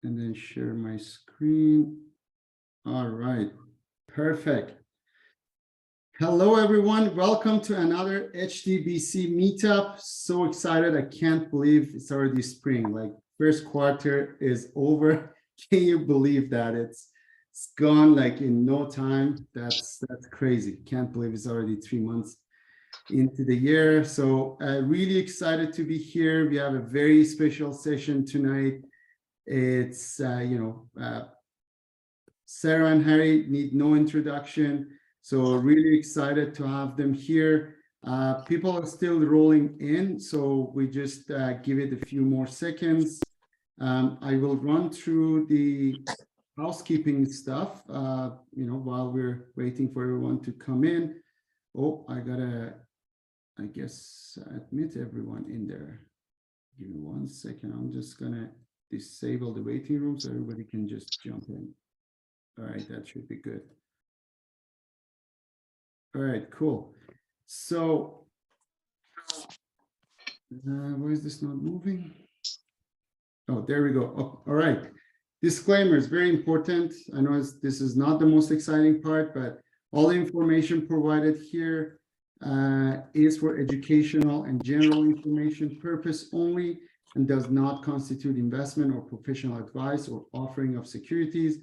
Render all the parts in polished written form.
and then share my screen. All right, perfect. Hello, everyone. Welcome to another HDBC Meetup. So excited. I can't believe it's already spring. Like first quarter is over. Can you believe that? It's gone like in no time. That's crazy. Can't believe it's already 3 months into the year. So really excited to be here. We have a very special session tonight. It's, Sarah and Harry need no introduction. So really excited to have them here. People are still rolling in, so we just give it a few more seconds. I will run through the housekeeping stuff, while we're waiting for everyone to come in. Oh, I gotta, I guess, admit everyone in there. Give me 1 second. I'm just gonna disable the waiting room so everybody can just jump in. All right, that should be good. All right, cool. So, why is this not moving? Oh, there we go. Oh, all right. Disclaimers, very important. I know this is not the most exciting part, but all the information provided here is for educational and general information purpose only and does not constitute investment or professional advice or offering of securities.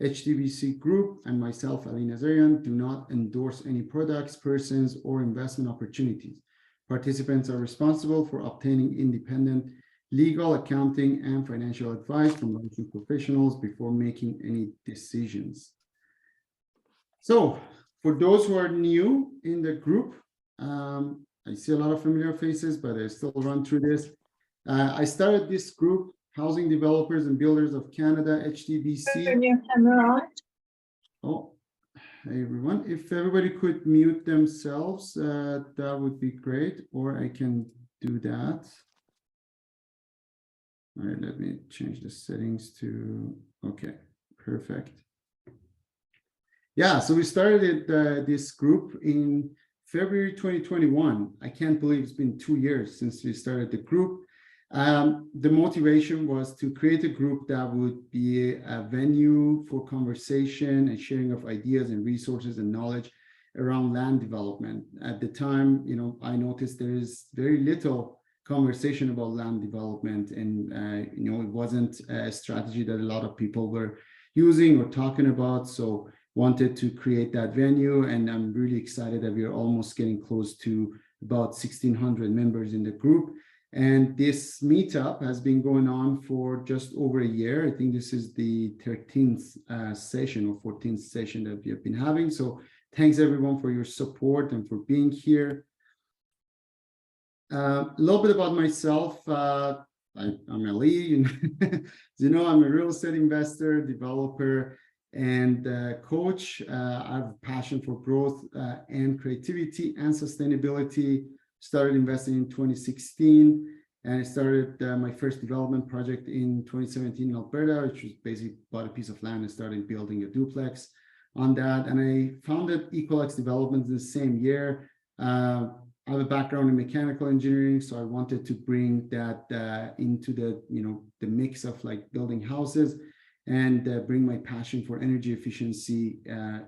HDBC Group and myself, Ali Nazarian, do not endorse any products, persons, or investment opportunities. Participants are responsible for obtaining independent legal, accounting, and financial advice from licensed professionals before making any decisions. So, for those who are new in the group, I see a lot of familiar faces, but I still run through this. I started this group, Housing Developers and Builders of Canada, HDBC. Turn your camera on. Oh, hey everyone. If everybody could mute themselves, that would be great, or I can do that. All right, let me change the settings to, okay, perfect. Yeah, so we started this group in February 2021. I can't believe it's been 2 years since we started the group. The motivation was to create a group that would be a venue for conversation and sharing of ideas and resources and knowledge around land development. At the time, I noticed there is very little conversation about land development, and it wasn't a strategy that a lot of people were using or talking about. So wanted to create that venue, and I'm really excited that we are almost getting close to about 1,600 members in the group. And this meetup has been going on for just over a year. I think this is the 13th session or 14th session that we have been having. So thanks everyone for your support and for being here. A little bit about myself. I'm Ali. I'm a real estate investor, developer, and coach. I have a passion for growth and creativity and sustainability. Started investing in 2016, and I started my first development project in 2017 in Alberta, which was basically bought a piece of land and started building a duplex on that. And I founded Equalex Development the same year. I have a background in mechanical engineering, so I wanted to bring that into the mix of like building houses and bring my passion for energy efficiency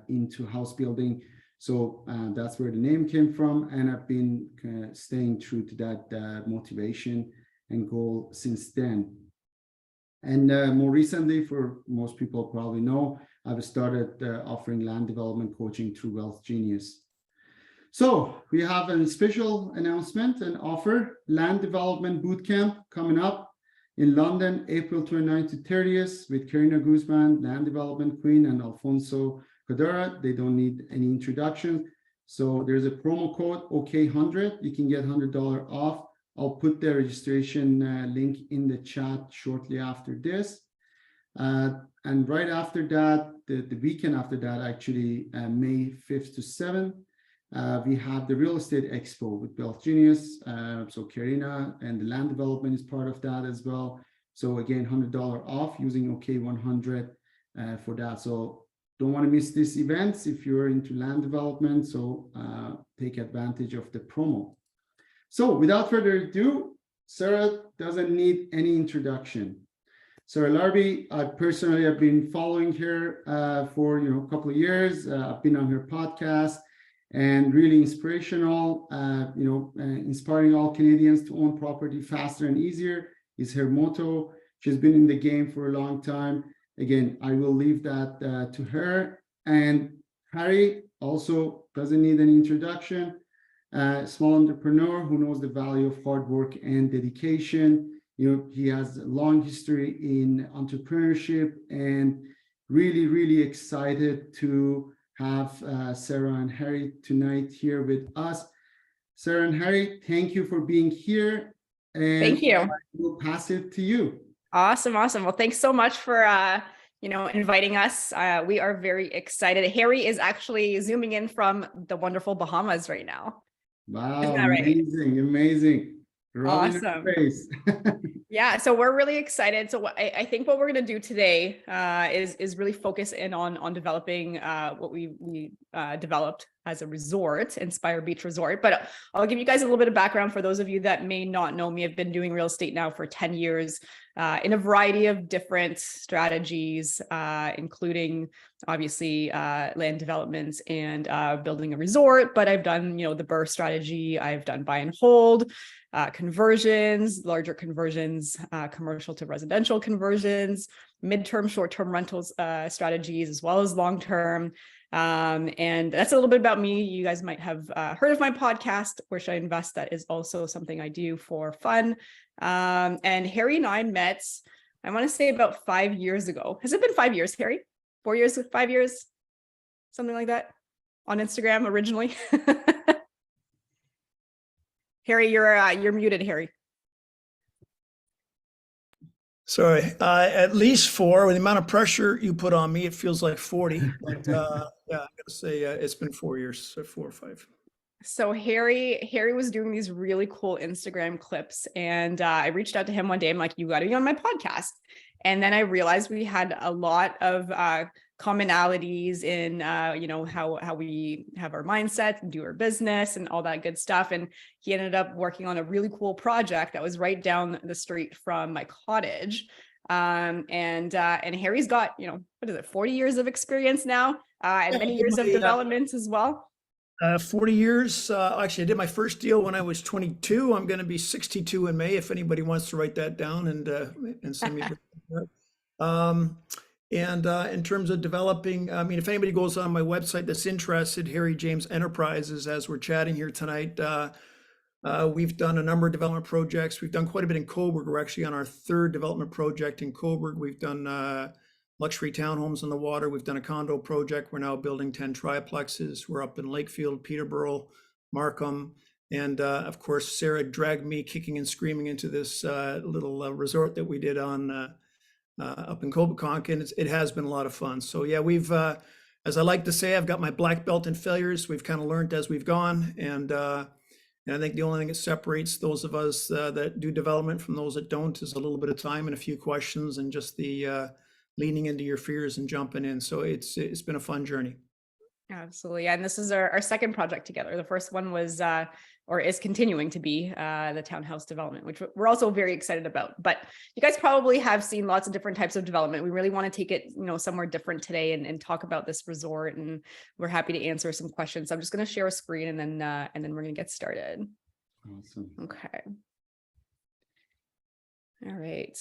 into house building. So that's where the name came from, and I've been staying true to that motivation and goal since then. And more recently, for most people probably know, I've started offering land development coaching through Wealth Genius. So we have a special announcement and offer: land development bootcamp coming up in London, April 29th to 30th with Karina Guzman, land development queen, and Alfonso Cadora. They don't need any introduction. So there's a promo code OK100. You can get $100 off. I'll put the registration link in the chat shortly after this. And right after that, the weekend after that, actually, May 5th to 7th, we have the Real Estate Expo with Wealth Genius. So Karina and the land development is part of that as well. So again, $100 off using OK100 for that. So don't want to miss these events if you're into land development. So take advantage of the promo. So without further ado, Sarah doesn't need any introduction. Sarah Larbi, I personally have been following her for a couple of years. I've been on her podcast, and really inspirational. Inspiring all Canadians to own property faster and easier is her motto. She's been in the game for a long time. Again, I will leave that to her. And Harry also doesn't need an introduction. Small entrepreneur who knows the value of hard work and dedication. He has a long history in entrepreneurship, and really, really excited to have Sarah and Harry tonight here with us. Sarah and Harry, thank you for being here. And thank you. We'll pass it to you. Awesome. Well, thanks so much for inviting us. We are very excited. Harry is actually zooming in from the wonderful Bahamas right now. Wow, amazing. Awesome. Yeah, so we're really excited. So I think what we're going to do today is really focus in on developing what we developed as a resort, Inspire Beach Resort. But I'll give you guys a little bit of background for those of you that may not know me. I've been doing real estate now for 10 years in a variety of different strategies, including obviously land developments and building a resort. But I've done, the BRRRR strategy. I've done buy and hold, conversions, larger conversions, commercial to residential conversions, midterm, short-term rentals strategies, as well as long-term. And that's a little bit about me. You guys might have heard of my podcast, Where Should I Invest? That is also something I do for fun. And Harry and I met, I want to say about 5 years ago. Has it been 5 years, Harry? 4 years, 5 years? Something like that on Instagram originally. Harry, you're muted, Harry. Sorry, at least 4. With the amount of pressure you put on me, it feels like 40. But yeah, I gotta say it's been 4 years, so 4 or 5. So Harry was doing these really cool Instagram clips, and I reached out to him one day. I'm like, you got to be on my podcast. And then I realized we had a lot of commonalities in, how we have our mindset and do our business and all that good stuff. And he ended up working on a really cool project that was right down the street from my cottage. And Harry's got, 40 years of experience now, and many years of development as well. 40 years. Actually, I did my first deal when I was 22. I'm going to be 62 in May. If anybody wants to write that down and send me. And in terms of developing, if anybody goes on my website that's interested, Harry James Enterprises, as we're chatting here tonight, we've done a number of development projects. We've done quite a bit in Cobourg. We're actually on our 3rd development project in Cobourg. We've done luxury townhomes on the water. We've done a condo project. We're now building 10 triplexes. We're up in Lakefield, Peterborough, Markham. And of course, Sarah dragged me kicking and screaming into this little resort that we did on up in Cobourg, and it has been a lot of fun. So yeah, we've, as I like to say, I've got my black belt in failures. We've kind of learned as we've gone. And I think the only thing that separates those of us that do development from those that don't is a little bit of time and a few questions and just the leaning into your fears and jumping in. So it's been a fun journey. Absolutely. And this is our second project together. The first one was, or is continuing to be, the townhouse development, which we're also very excited about. But you guys probably have seen lots of different types of development. We really want to take it, somewhere different today and talk about this resort. And we're happy to answer some questions. So I'm just going to share a screen and then we're going to get started. Awesome. Okay. All right.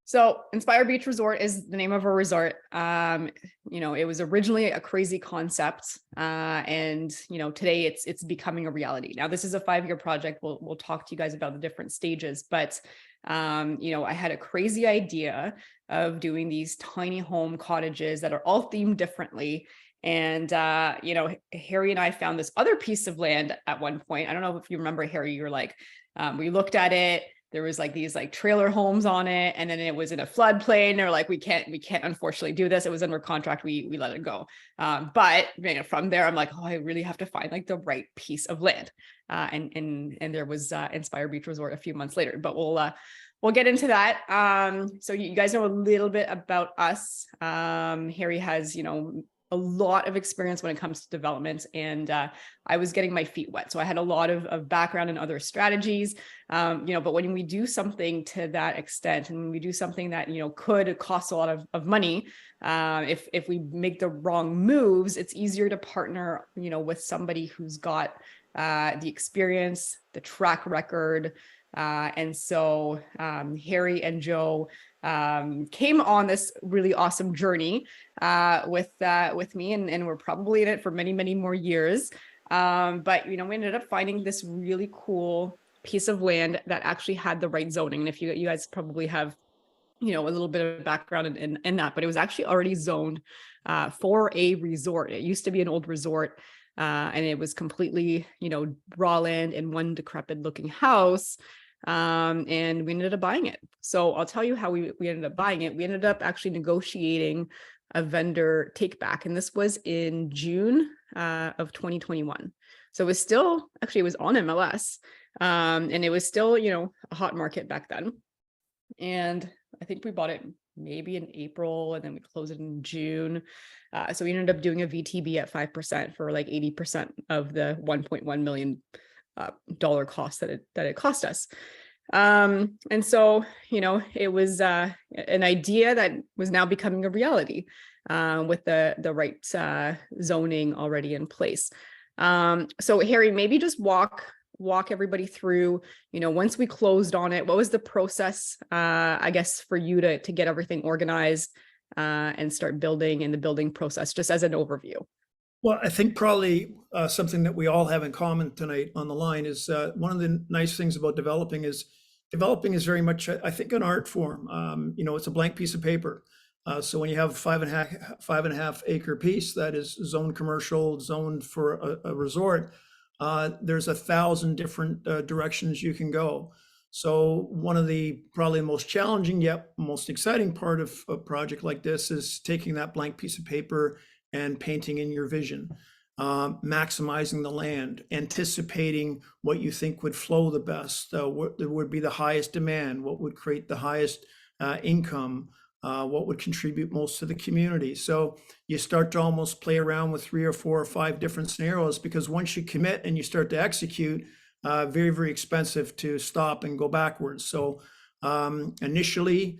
So Inspire Beach Resort is the name of our resort. It was originally a crazy concept, and today it's becoming a reality. Now this is a 5-year project. We'll talk to you guys about the different stages, but I had a crazy idea of doing these tiny home cottages that are all themed differently. And Harry and I found this other piece of land at one point. I don't know if you remember, Harry. You were like, we looked at it. There was these trailer homes on it, and then it was in a floodplain. They're like, we can't unfortunately do this. It was under contract. We let it go. But from there, I'm like, I really have to find the right piece of land. And there was Inspire Beach Resort a few months later. But we'll get into that. So you guys know a little bit about us. Harry has a lot of experience when it comes to development, and I was getting my feet wet. So I had a lot of background in other strategies, but when we do something to that extent, and when we do something that, could cost a lot of money, if we make the wrong moves, it's easier to partner, with somebody who's got the experience, the track record. And so Harry and Joe came on this really awesome journey with me, and we're probably in it for many, many more years. But we ended up finding this really cool piece of land that actually had the right zoning. And if you guys probably have, a little bit of background in that, but it was actually already zoned for a resort. It used to be an old resort, and it was completely, raw land and one decrepit looking house. And we ended up buying it. So I'll tell you how we ended up buying it. We ended up actually negotiating a vendor take back. And this was in June of 2021. So it was still, actually it was on MLS. And it was still, a hot market back then. And I think we bought it maybe in April, and then we closed it in June. So we ended up doing a VTB at 5% for like 80% of the $1.1 million dollar cost that it cost us. And so, it was an idea that was now becoming a reality with the right zoning already in place. So Harry, maybe just walk everybody through, once we closed on it, what was the process, I guess, for you to get everything organized and start building, in the building process, just as an overview? Well, I think probably something that we all have in common tonight on the line is one of the nice things about developing is very much, I think, an art form. It's a blank piece of paper. So when you have five and a half acre piece that is zoned commercial, zoned for a resort, there's 1,000 different directions you can go. So one of the probably most challenging yet most exciting part of a project like this is taking that blank piece of paper and painting in your vision, maximizing the land, anticipating what you think would flow the best, what would be the highest demand, what would create the highest income, what would contribute most to the community. So you start to almost play around with 3 or 4 or 5 different scenarios, because once you commit and you start to execute, very, very expensive to stop and go backwards. So initially,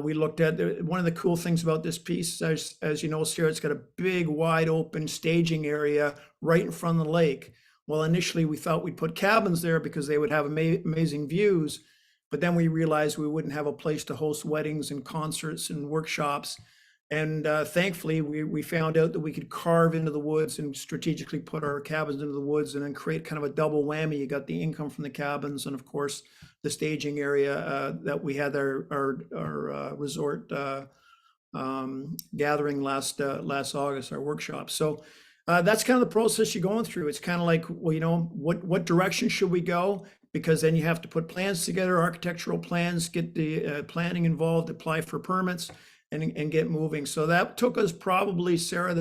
we looked at one of the cool things about this piece, as you know, Sarah, it's got a big, wide open staging area right in front of the lake. Well, initially we thought we'd put cabins there because they would have amazing views, but then we realized we wouldn't have a place to host weddings and concerts and workshops. And thankfully, we found out that we could carve into the woods and strategically put our cabins into the woods, and then create kind of a double whammy. You got the income from the cabins, and of course, the staging area that we had our resort gathering last August, our workshop. So that's kind of the process you're going through. It's kind of like, well, what direction should we go? Because then you have to put plans together, architectural plans, get the planning involved, apply for permits, and get moving. So that took us probably, Sarah,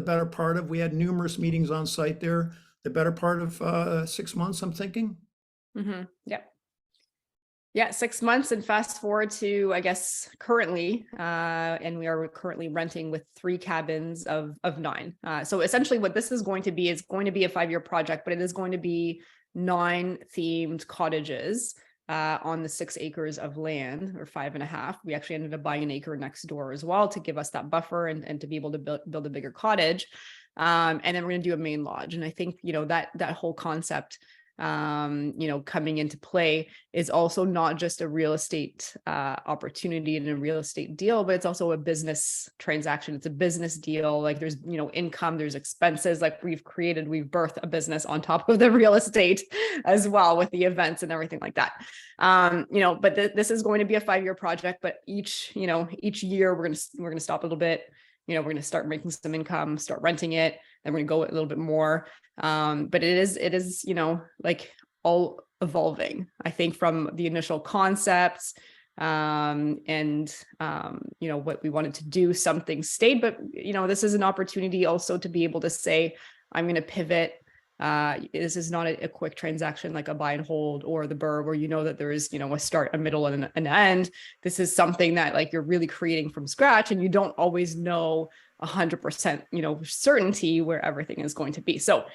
we had numerous meetings on site there, the better part of 6 months, I'm thinking. Mm-hmm. Yep. Yeah, 6 months, and fast forward to, I guess, currently, and we are currently renting with 3 cabins of 9. So essentially what this is going to be, is going to be a 5-year project, but it is going to be 9 themed cottages on the 6 acres of land, or 5.5. We actually ended up buying an acre next door as well to give us that buffer and to be able to build a bigger cottage. And then we're going to do a main lodge. And I think, that whole concept, coming into play is also not just a real estate opportunity and a real estate deal, but it's also a business transaction. It's a business deal. Like there's, income, there's expenses, like we've birthed a business on top of the real estate as well, with the events and everything like that. But this is going to be a 5-year project, but each year we're going to stop a little bit. We're going to start making some income, start renting it, and we're going to go a little bit more. But it is, like all evolving, I think, from the initial concepts, and what we wanted to do, something stayed, but, this is an opportunity also to be able to say, I'm going to pivot, This is not a quick transaction like a buy and hold or the BRRRR, where you know that there is, a start, a middle, and an end. This is something that like you're really creating from scratch, and you don't always know 100%, certainty where everything is going to be. So,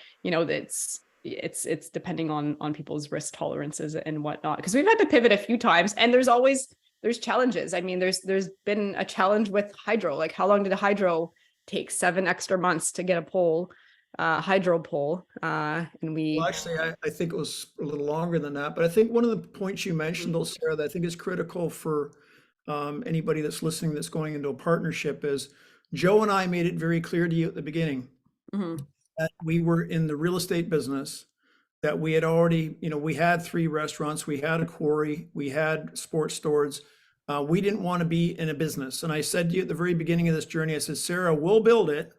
it's depending on people's risk tolerances and whatnot, because we've had to pivot a few times, and there's challenges. I mean, there's been a challenge with hydro. Like, how long did a hydro take? 7 extra months to get a pole, hydro pole. And Well, actually, I think it was a little longer than that, but I think one of the points you mentioned, though, Sarah, that I think is critical for anybody that's listening that's going into a partnership is Joe and I made it very clear to you at the beginning that we were in the real estate business, that we had already, we had 3 restaurants, we had a quarry, we had sports stores. We didn't want to be in a business. And I said to you at the very beginning of this journey, I said, Sarah, we'll build it,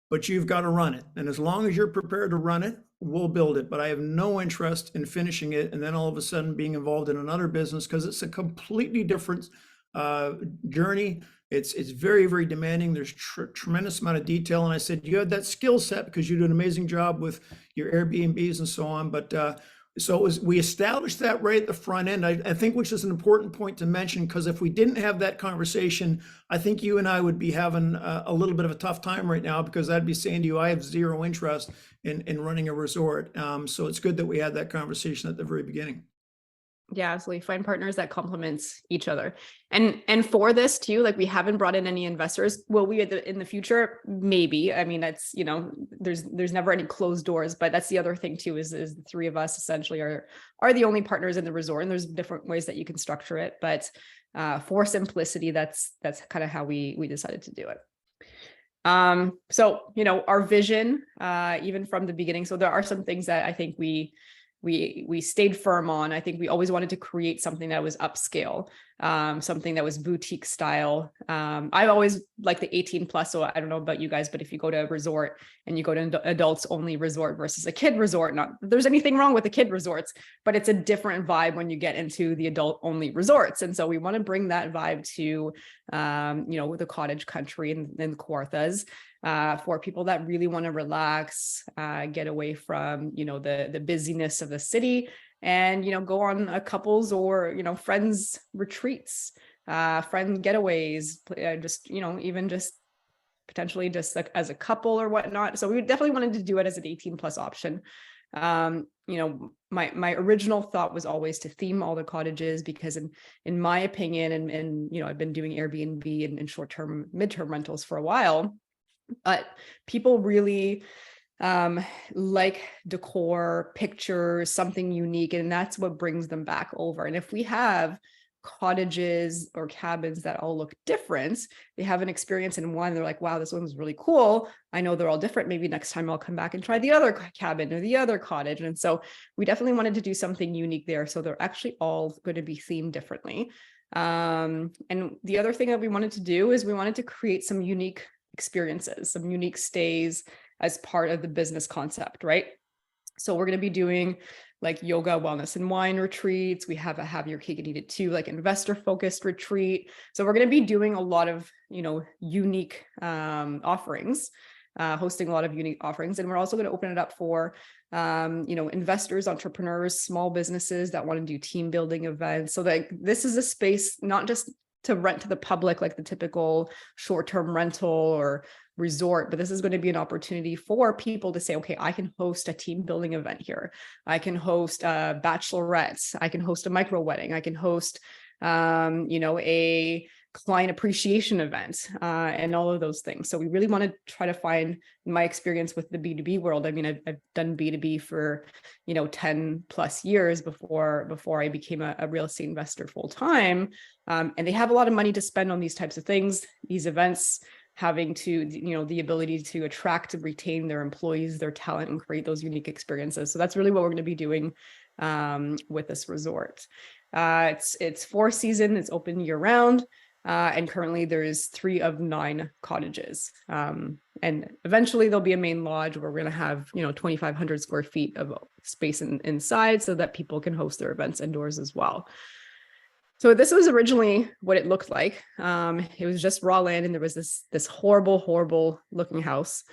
but you've got to run it. And as long as you're prepared to run it, we'll build it. But I have no interest in finishing it and then all of a sudden being involved in another business, because it's a completely different journey. It's very, very demanding. There's tremendous amount of detail. And I said, you had that skill set because you do an amazing job with your Airbnbs and so on. But so we established that right at the front end, I think, which is an important point to mention, because if we didn't have that conversation, I think you and I would be having a little bit of a tough time right now, because I'd be saying to you, I have zero interest in running a resort. So it's good that we had that conversation at the very beginning. Yeah, absolutely. Find partners that complements each other. And for this too, like, we haven't brought in any investors. Will we in the future? Maybe. I mean, that's, there's never any closed doors, but that's the other thing too, is the 3 of us essentially are the only partners in the resort. And there's different ways that you can structure it. But for simplicity, that's kind of how we decided to do it. So, our vision, even from the beginning. So there are some things that I think we stayed firm on. I think we always wanted to create something that was upscale, something that was boutique style. I've always liked the 18 plus. So I don't know about you guys, but if you go to a resort and you go to an adults only resort versus a kid resort, not that there's anything wrong with the kid resorts, but it's a different vibe when you get into the adult only resorts. And so we want to bring that vibe to, the cottage country and the Kawarthas. For people that really want to relax, get away from, the busyness of the city, and, go on a couples or, friends retreats, friend getaways, just, even just potentially just like as a couple or whatnot. So we definitely wanted to do it as an 18 plus option. My original thought was always to theme all the cottages, because in my opinion, and I've been doing Airbnb and short-term, mid-term rentals for a while, but people really like decor, pictures, something unique, and that's what brings them back over. And if we have cottages or cabins that all look different, they have an experience in one, they're like, wow, this one's really cool. I know they're all different. Maybe next time I'll come back and try the other cabin or the other cottage. And so we definitely wanted to do something unique there. So they're actually all going to be themed differently. And the other thing that we wanted to do is we wanted to create some unique experiences, some unique stays as part of the business concept, right? So we're going to be doing like yoga, wellness, and wine retreats. We have a Have Your Cake and Eat It Too, like investor focused retreat. So we're going to be doing a lot of, unique offerings, hosting a lot of unique offerings. And we're also going to open it up for, investors, entrepreneurs, small businesses that want to do team building events. So that this is a space, not just to rent to the public, like the typical short-term rental or resort, but this is going to be an opportunity for people to say, okay, I can host a team building event here. I can host a bachelorette. I can host a micro wedding. I can host, a client appreciation event, and all of those things. So we really want to try to find, in my experience with the B2B world, I mean, I've done B2B for, 10 plus years before I became a real estate investor full time. And they have a lot of money to spend on these types of things, these events, having to, the ability to attract and retain their employees, their talent, and create those unique experiences. So that's really what we're going to be doing with this resort. It's 4 season, it's open year round. And currently there's 3 of 9 cottages. And eventually there'll be a main lodge where we're going to have, 2,500 square feet of space inside so that people can host their events indoors as well. So this was originally what it looked like. It was just raw land, and there was this horrible looking house.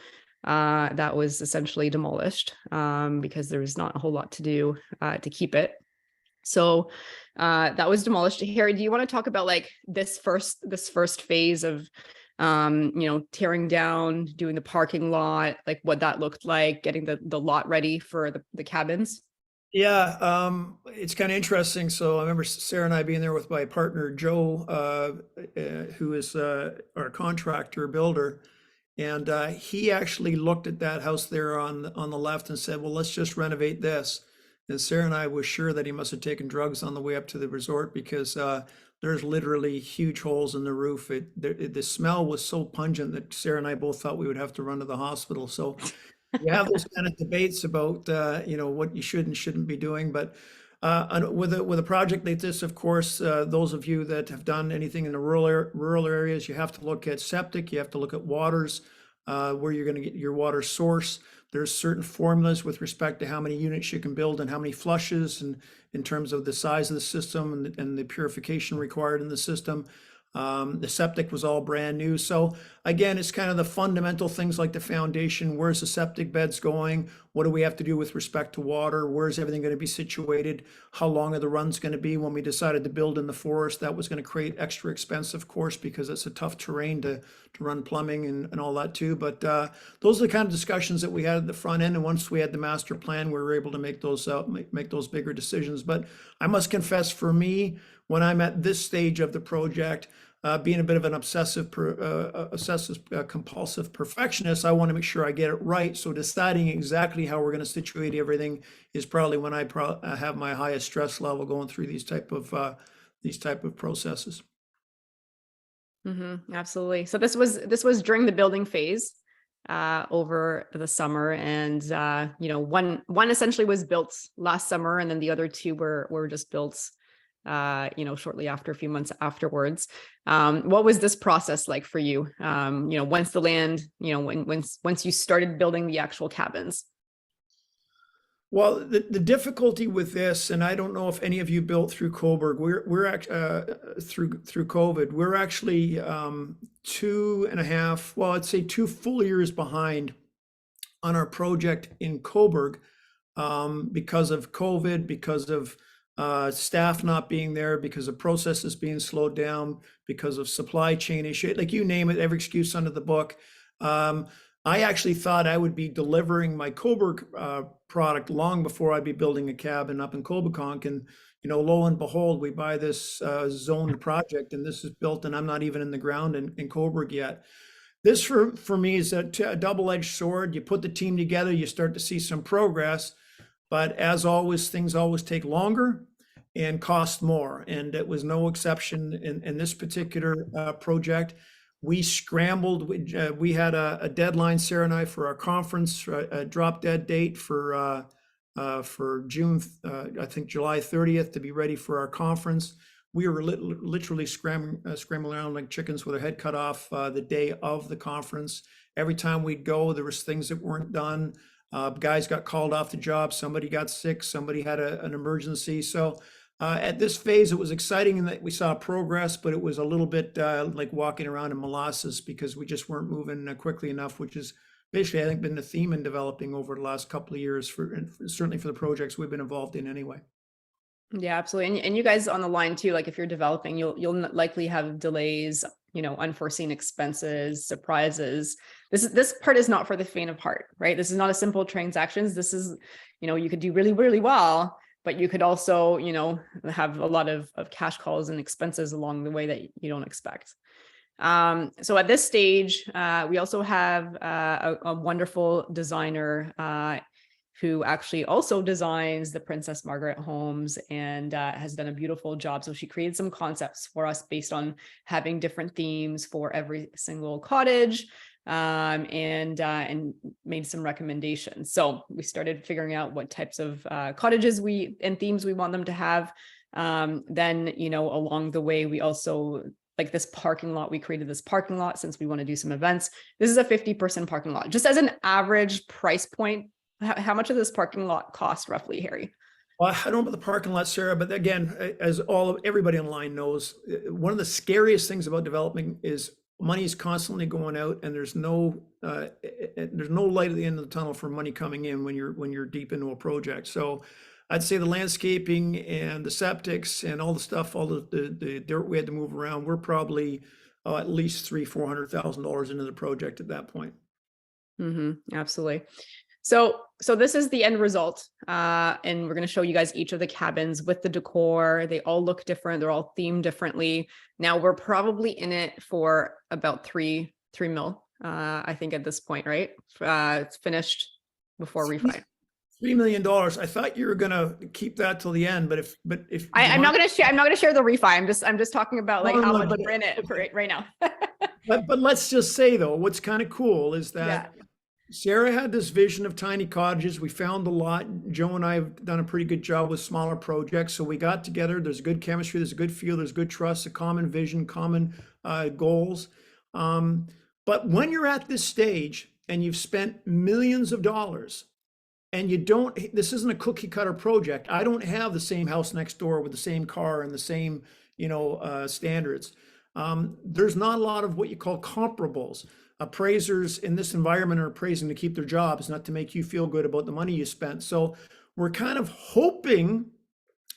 that was essentially demolished because there was not a whole lot to do to keep it. So that was demolished. Harry, do you want to talk about like this first phase of tearing down, doing the parking lot, like what that looked like, getting the lot ready for the cabins? Yeah, it's kind of interesting. So I remember Sarah and I being there with my partner, Joe, who is our contractor builder. And he actually looked at that house there on the left and said, well, let's just renovate this. And Sarah and I was sure that he must have taken drugs on the way up to the resort, because there's literally huge holes in the roof. The smell was so pungent that Sarah and I both thought we would have to run to the hospital. So you have those kind of debates about what you should and shouldn't be doing. But with a project like this, of course, those of you that have done anything in the rural areas, you have to look at septic, you have to look at waters, where you're going to get your water source. There's certain formulas with respect to how many units you can build and how many flushes, and in terms of the size of the system and the purification required in the system. The septic was all brand new. So again, it's kind of the fundamental things like the foundation. Where's the septic beds going? What do we have to do with respect to water? Where's everything going to be situated? How long are the runs going to be? When we decided to build in the forest, that was going to create extra expense, of course, because it's a tough terrain to run plumbing and all that too. But those are the kind of discussions that we had at the front end. And once we had the master plan, we were able to make those bigger decisions. But I must confess, for me, when I'm at this stage of the project, being a bit of an obsessive compulsive perfectionist, I want to make sure I get it right. So deciding exactly how we're going to situate everything is probably when I have my highest stress level going through these type of processes. Absolutely. So this was during the building phase over the summer, and one essentially was built last summer, and then the other two were just built shortly after, a few months afterwards. What was this process like for you? Once the land, once you started building the actual cabins? Well, the difficulty with this, and I don't know if any of you built through Coburg, we're through COVID, we're actually 2.5, well, I'd say 2 full years behind on our project in Coburg, because of COVID, because of staff not being there, because of processes being slowed down, because of supply chain issue, like you name it, every excuse under the book. I actually thought I would be delivering my Coburg product long before I'd be building a cabin up in Cobeconk. And, lo and behold, we buy this zoned project, and this is built, and I'm not even in the ground in Coburg yet. This for me is a double-edged sword. You put the team together, you start to see some progress, but as always, things always take longer and cost more. And it was no exception in this particular project. We scrambled. We had a deadline, Sarah and I, for our conference, a drop dead date for June, I think July 30th, to be ready for our conference. We were literally scrambling around like chickens with our head cut off the day of the conference. Every time we'd go, there was things that weren't done. Guys got called off the job. Somebody got sick. Somebody had an emergency. So at this phase, it was exciting in that we saw progress, but it was a little bit like walking around in molasses, because we just weren't moving quickly enough, which is basically, I think, been the theme in developing over the last couple of years, certainly for the projects we've been involved in anyway. Yeah, absolutely. And you guys on the line too, like if you're developing, you'll likely have delays, unforeseen expenses, surprises. This part is not for the faint of heart, right? This is not a simple transactions. This is, you could do really, really well, but you could also, have a lot of cash calls and expenses along the way that you don't expect. So at this stage, we also have a wonderful designer who actually also designs the Princess Margaret homes and has done a beautiful job. So she created some concepts for us based on having different themes for every single cottage, and made some recommendations. So we started figuring out what types of cottages and themes we want them to have. Then, along the way, we also, like this parking lot, we created this parking lot since we want to do some events. This is a 50-person parking lot. Just as an average price point, how much of this parking lot cost roughly, Harry? Well, I don't know about the parking lot, Sarah, but again, as everybody online knows, one of the scariest things about developing is money is constantly going out, and there's no light at the end of the tunnel for money coming in when you're deep into a project. So I'd say the landscaping and the septics and all the stuff, all the dirt we had to move around, we're probably at least $300,000-$400,000 into the project at that point. Absolutely. So this is the end result. And we're going to show you guys each of the cabins with the decor. They all look different. They're all themed differently. Now we're probably in it for about $3 million, I think at this point, right? It's finished before refi. $3 million. I thought you were gonna keep that till the end, but if I'm not gonna share the refi. I'm just talking about like how much we're in it right now. but let's just say though, what's kind of cool is that Sarah had this vision of tiny cottages. We found a lot. Joe and I have done a pretty good job with smaller projects. So we got together. There's good chemistry. There's a good feel. There's good trust, a common vision, common goals. But when you're at this stage and you've spent millions of dollars, and this isn't a cookie cutter project. I don't have the same house next door with the same car and the same, standards. There's not a lot of what you call comparables. Appraisers in this environment are appraising to keep their jobs, not to make you feel good about the money you spent. So we're kind of hoping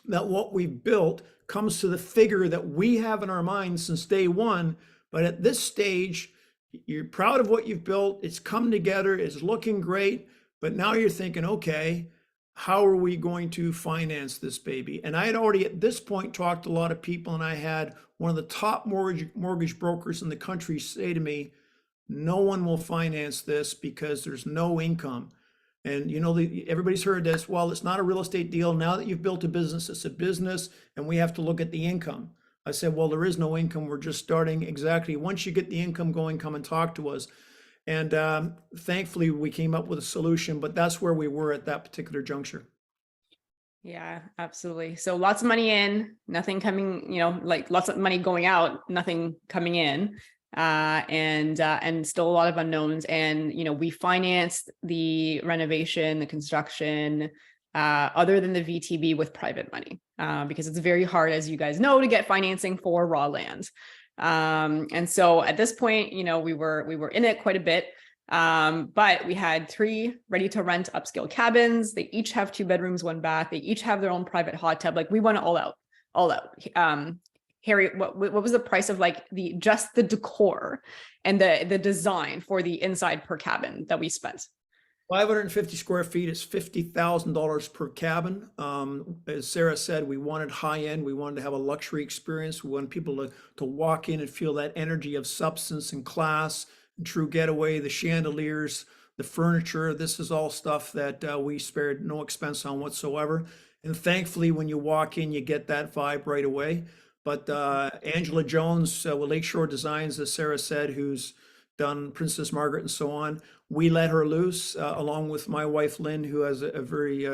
that what we've built comes to the figure that we have in our minds since day one. But at this stage, you're proud of what you've built. It's come together. It's looking great. But now you're thinking, okay, how are we going to finance this baby? And I had already at this point talked to a lot of people, and I had one of the top mortgage brokers in the country say to me, no one will finance this because there's no income. And everybody's heard this, well, it's not a real estate deal. Now that you've built a business, it's a business, and we have to look at the income. I said, well, there is no income. We're just starting. Exactly. Once you get the income going, come and talk to us. And thankfully, we came up with a solution, but that's where we were at that particular juncture. Yeah, absolutely. So lots of money in, nothing coming, like lots of money going out, nothing coming in, and still a lot of unknowns. And, we financed the renovation, the construction, other than the VTB with private money, because it's very hard, as you guys know, to get financing for raw land. And so at this point, we were in it quite a bit. But we had 3 ready to rent upscale cabins. They each have 2 bedrooms, 1 bath. They each have their own private hot tub. Like we went all out. Harry, what was the price of like just the decor and the design for the inside per cabin that we spent? 550 square feet is $50,000 per cabin. As Sarah said, we wanted high end. We wanted to have a luxury experience. We wanted people to walk in and feel that energy of substance and class, and true getaway, the chandeliers, the furniture. This is all stuff that we spared no expense on whatsoever. And thankfully, when you walk in, you get that vibe right away. But Angela Jones with Lakeshore Designs, as Sarah said, who's done Princess Margaret and so on, we let her loose along with my wife Lynn, who has a very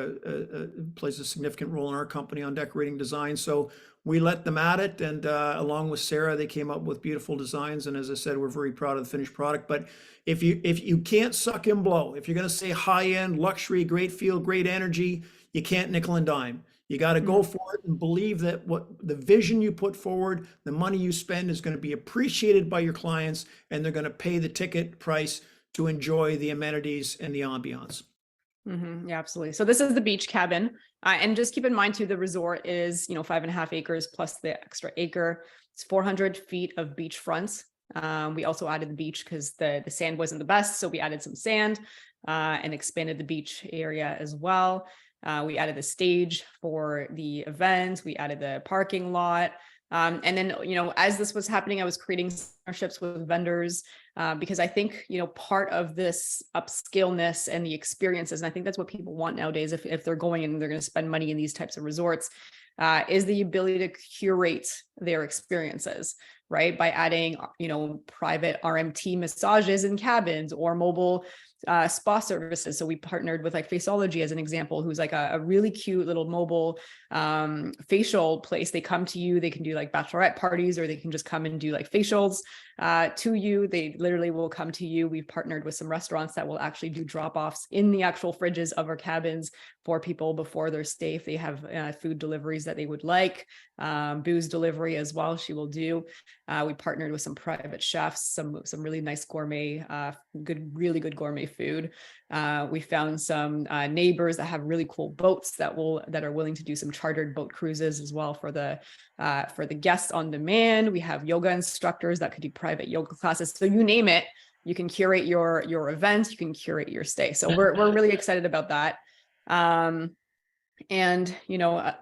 plays a significant role in our company on decorating design. So we let them at it, and along with Sarah, they came up with beautiful designs. And as I said, we're very proud of the finished product. But if you can't suck and blow, if you're going to say high end luxury, great feel, great energy, you can't nickel and dime. You got to go for it and believe that what the vision you put forward, the money you spend is going to be appreciated by your clients, and they're going to pay the ticket price to enjoy the amenities and the ambiance. Yeah, absolutely. So this is the beach cabin. And just keep in mind too, the resort is, 5.5 acres plus the extra acre. It's 400 feet of beach fronts. We also added the beach because the sand wasn't the best. So we added some sand and expanded the beach area as well. We added the stage for the event. We added the parking lot. And then, as this was happening, I was creating partnerships with vendors because I think, part of this upscaleness and the experiences, and I think that's what people want nowadays, if they're going and they're going to spend money in these types of resorts, is the ability to curate their experiences, right? By adding, private RMT massages in cabins or mobile spa services. So we partnered with like Faceology as an example, who's like a really cute little mobile facial place. They come to you, they can do like bachelorette parties, or they can just come and do like facials to you. They literally will come to you. We've partnered with some restaurants that will actually do drop-offs in the actual fridges of our cabins for people before their stay, if they have food deliveries that they would like, booze delivery. area as well. She will do. We partnered with some private chefs, some really nice gourmet, really good gourmet food. We found some neighbors that have really cool boats that are willing to do some chartered boat cruises as well for the guests on demand. We have yoga instructors that could do private yoga classes. So you name it, you can curate your event, you can curate your stay. So we're really excited about that. And,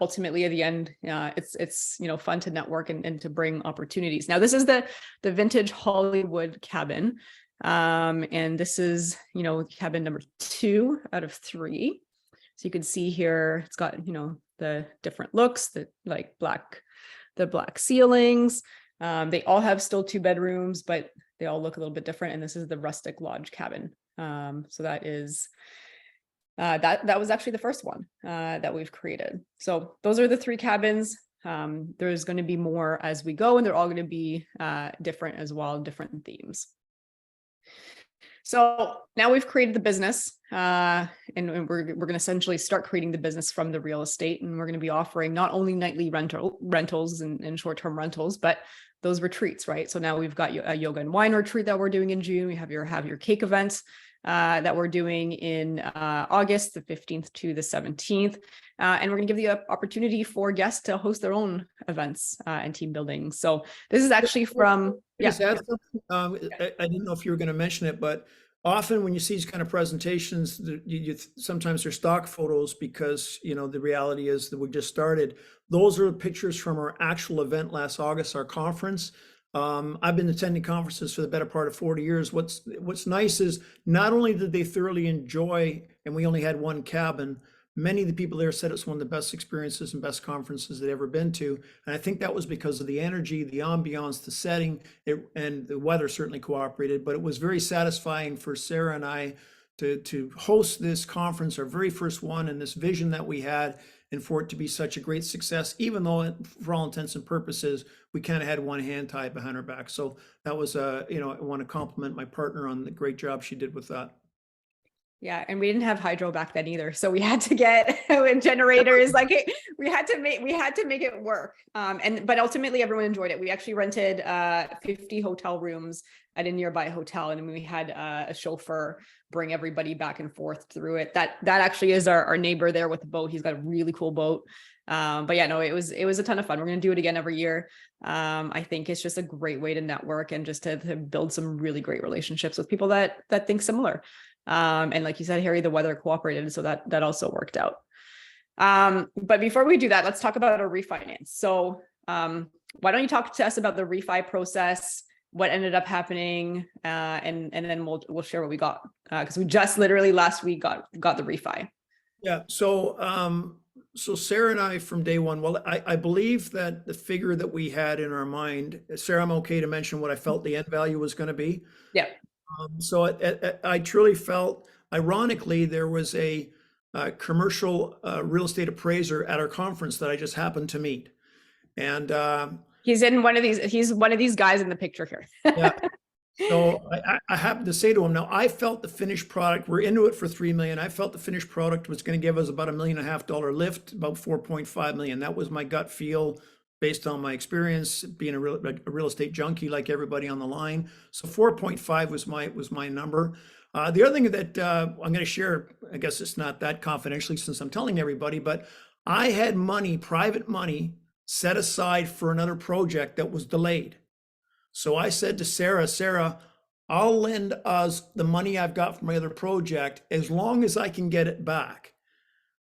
ultimately at the end, it's, fun to network and to bring opportunities. Now, this is the vintage Hollywood cabin. And this is, cabin number 2 out of 3. So you can see here, it's got, the different looks, the black ceilings. They all have still 2 bedrooms, but they all look a little bit different. And this is the rustic lodge cabin. So that is, that was actually the first one that we've created. So those are the 3 cabins. There's going to be more as we go, and they're all going to be different as well, different themes. So now we've created the business, and we're going to essentially start creating the business from the real estate, and we're going to be offering not only nightly rentals and short-term rentals, but those retreats, right? So now we've got a yoga and wine retreat that we're doing in June. We have your cake events that we're doing in August, the 15th to the 17th. And we're going to give the opportunity for guests to host their own events and team building. So this is actually from, I didn't know if you were going to mention it, but often when you see these kind of presentations, sometimes they're stock photos because, the reality is that we just started. Those are pictures from our actual event last August, our conference. I've been attending conferences for the better part of 40 years. What's nice is not only did they thoroughly enjoy, and we only had 1 cabin, many of the people there said it's one of the best experiences and best conferences they'd ever been to. And I think that was because of the energy, the ambiance, the setting, and the weather certainly cooperated. But it was very satisfying for Sarah and I to host this conference, our very first one, and this vision that we had, and for it to be such a great success, even though for all intents and purposes, we kind of had one hand tied behind our back. So that was, I want to compliment my partner on the great job she did with that. Yeah, and we didn't have hydro back then either, so we had to get generators. We had to make it work. But ultimately, everyone enjoyed it. We actually rented 50 hotel rooms at a nearby hotel, and we had a chauffeur bring everybody back and forth through it. That actually is our neighbor there with the boat. He's got a really cool boat. But yeah, no, it was a ton of fun. We're going to do it again every year. I think it's just a great way to network and just to build some really great relationships with people that think similar. And like you said, Harry, the weather cooperated, so that also worked out. But before we do that, let's talk about our refinance. So why don't you talk to us about the refi process, what ended up happening, and then we'll share what we got, because we just literally last week got the refi. Yeah. So Sarah and I from day one, well, I believe that the figure that we had in our mind, Sarah, I'm okay to mention what I felt the end value was going to be. Yeah. So I truly felt, ironically, there was a commercial real estate appraiser at our conference that I just happened to meet. And he's one of these guys in the picture here. Yeah. So I happened to say to him, now I felt the finished product, we're into it for $3 million. I felt the finished product was going to give us about $1.5 million lift, about 4.5 million. That was my gut feel based on my experience being a real estate junkie like everybody on the line. So 4.5 was my number. The other thing that I'm going to share, I guess it's not that confidentially since I'm telling everybody, but I had money, private money, set aside for another project that was delayed. So I said to Sarah, I'll lend us the money I've got from my other project as long as I can get it back.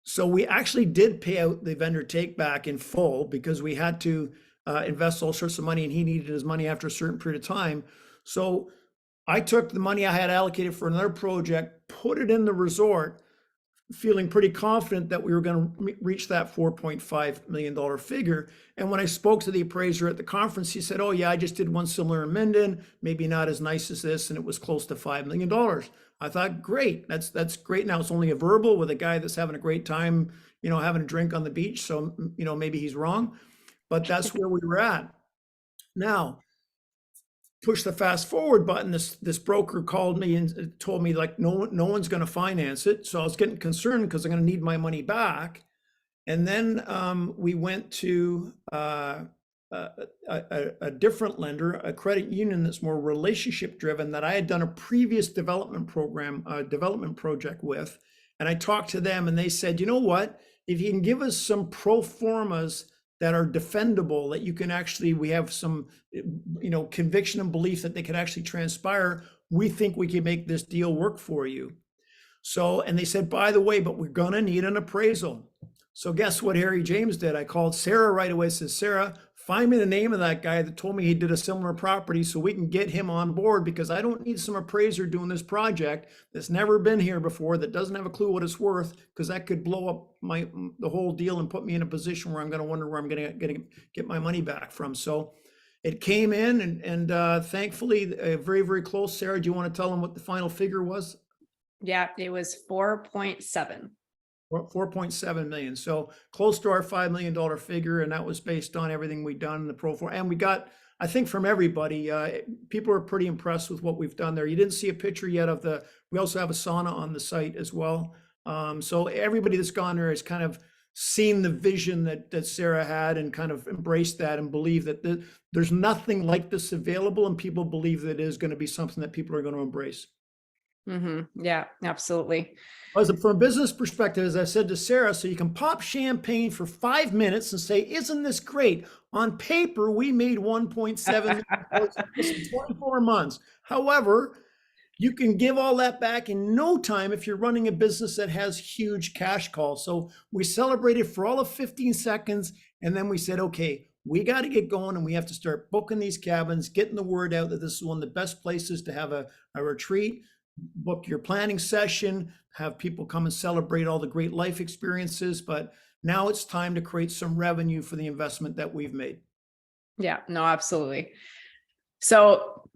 So we actually did pay out the vendor take back in full because we had to invest all sorts of money and he needed his money after a certain period of time. So I took the money I had allocated for another project, put it in the resort, feeling pretty confident that we were going to reach that $4.5 million figure. And when I spoke to the appraiser at the conference, he said, oh yeah, I just did one similar in Minden, maybe not as nice as this, and it was close to $5 million. I thought, great, that's great. Now it's only a verbal with a guy that's having a great time, having a drink on the beach. So, maybe he's wrong, but that's where we were at. Now, push the fast forward button. This broker called me and told me like no one's going to finance it. So I was getting concerned because I'm going to need my money back. And then we went to a different lender, a credit union that's more relationship driven, that I had done a previous development project with. And I talked to them and they said, you know what, if you can give us some pro formas that are defendable, that you can actually, we have some, conviction and belief that they could actually transpire, we think we can make this deal work for you. So, and they said, by the way, but we're gonna need an appraisal. So guess what Harry James did? I called Sarah right away, says, Sarah, find me the name of that guy that told me he did a similar property so we can get him on board, because I don't need some appraiser doing this project that's never been here before, that doesn't have a clue what it's worth, because that could blow up the whole deal and put me in a position where I'm going to wonder where I'm going to get my money back from. So it came in and thankfully very, very close. Sarah, do you want to tell them what the final figure was? Yeah, it was 4.7. 4.7 million. So close to our $5 million figure. And that was based on everything we've done in the pro forma. And we got, I think from everybody, people are pretty impressed with what we've done there. You didn't see a picture yet of we also have a sauna on the site as well. So everybody that's gone there has kind of seen the vision that Sarah had and kind of embraced that and believe that there's nothing like this available. And people believe that it is going to be something that people are going to embrace. Mm-hmm. Yeah, absolutely. From a business perspective, as I said to Sarah, so you can pop champagne for 5 minutes and say, isn't this great? On paper, we made 1.7 million in 24 months. However, you can give all that back in no time if you're running a business that has huge cash calls. So we celebrated for all of 15 seconds, and then we said, okay, we got to get going and we have to start booking these cabins, getting the word out that this is one of the best places to have a retreat. Book your planning session, have people come and celebrate all the great life experiences. But now it's time to create some revenue for the investment that we've made. Yeah, no, absolutely. So,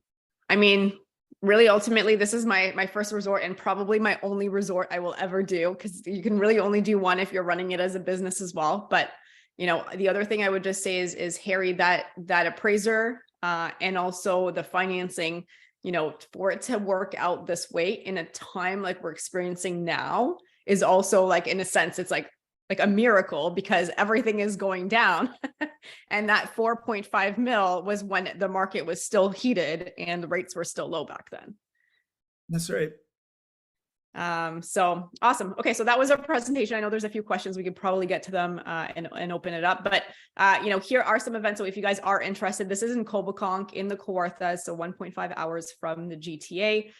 I mean, really, ultimately, this is my first resort and probably my only resort I will ever do, because you can really only do one if you're running it as a business as well. But, the other thing I would just say is Harry, that appraiser and also the financing, for it to work out this way in a time like we're experiencing now is also like, in a sense, it's like a miracle, because everything is going down. And that 4.5 mil was when the market was still heated and the rates were still low back then. That's right. So awesome. Okay. So that was our presentation. I know there's a few questions. We could probably get to them and open it up, but here are some events. So if you guys are interested, this is in Coboconk in the Kawartha, so 1.5 hours from the GTA.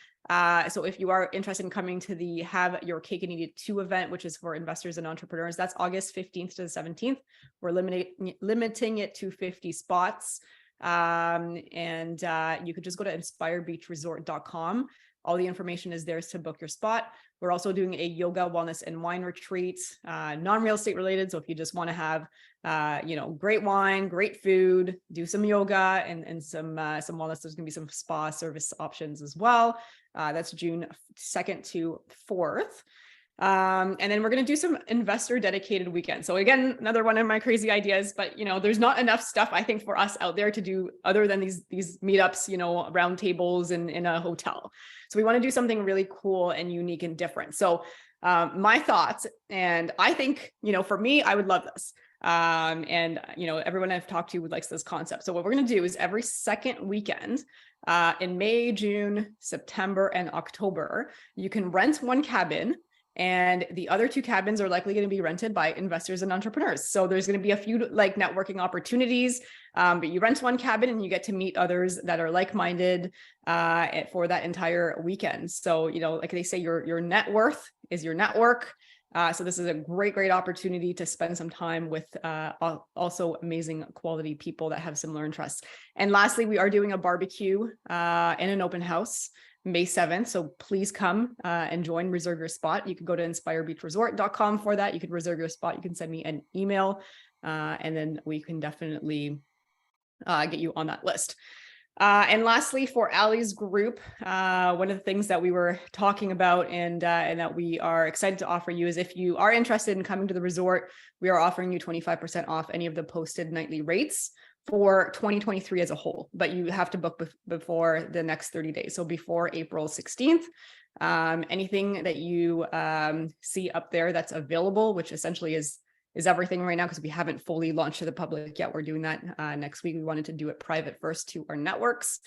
So if you are interested in coming to the Have Your Cake and Eat It 2 event, which is for investors and entrepreneurs, that's August 15th to the 17th. We're limiting it to 50 spots. And you could just go to inspirebeachresort.com. All the information is there to book your spot. We're also doing a yoga, wellness, and wine retreat, non-real estate related. So if you just want to have, great wine, great food, do some yoga and some wellness, there's going to be some spa service options as well. That's June 2nd to 4th. And then we're going to do some investor dedicated weekends. So again, another one of my crazy ideas, but there's not enough stuff I think for us out there to do other than these meetups, round tables in a hotel. So we want to do something really cool and unique and different. So my thoughts, and I think, for me, I would love this. And everyone I've talked to likes this concept. So what we're going to do is every second weekend in May, June, September, and October, you can rent one cabin. And the other 2 cabins are likely going to be rented by investors and entrepreneurs. So there's going to be a few like networking opportunities, but you rent one cabin and you get to meet others that are like-minded for that entire weekend. So, like they say, your net worth is your network. So this is a great opportunity to spend some time with also amazing quality people that have similar interests. And lastly, we are doing a barbecue and an open house May 7th. So please come and join, reserve your spot. You can go to inspirebeachresort.com for that. You can reserve your spot. You can send me an email and then we can definitely get you on that list. And lastly, for Allie's group, one of the things that we were talking about and that we are excited to offer you is if you are interested in coming to the resort, we are offering you 25% off any of the posted nightly rates for 2023 as a whole, but you have to book before the next 30 days. So before April 16th, anything that you see up there that's available, which essentially is is everything right now because we haven't fully launched to the public yet. We're doing that next week. We wanted to do it private first to our networks.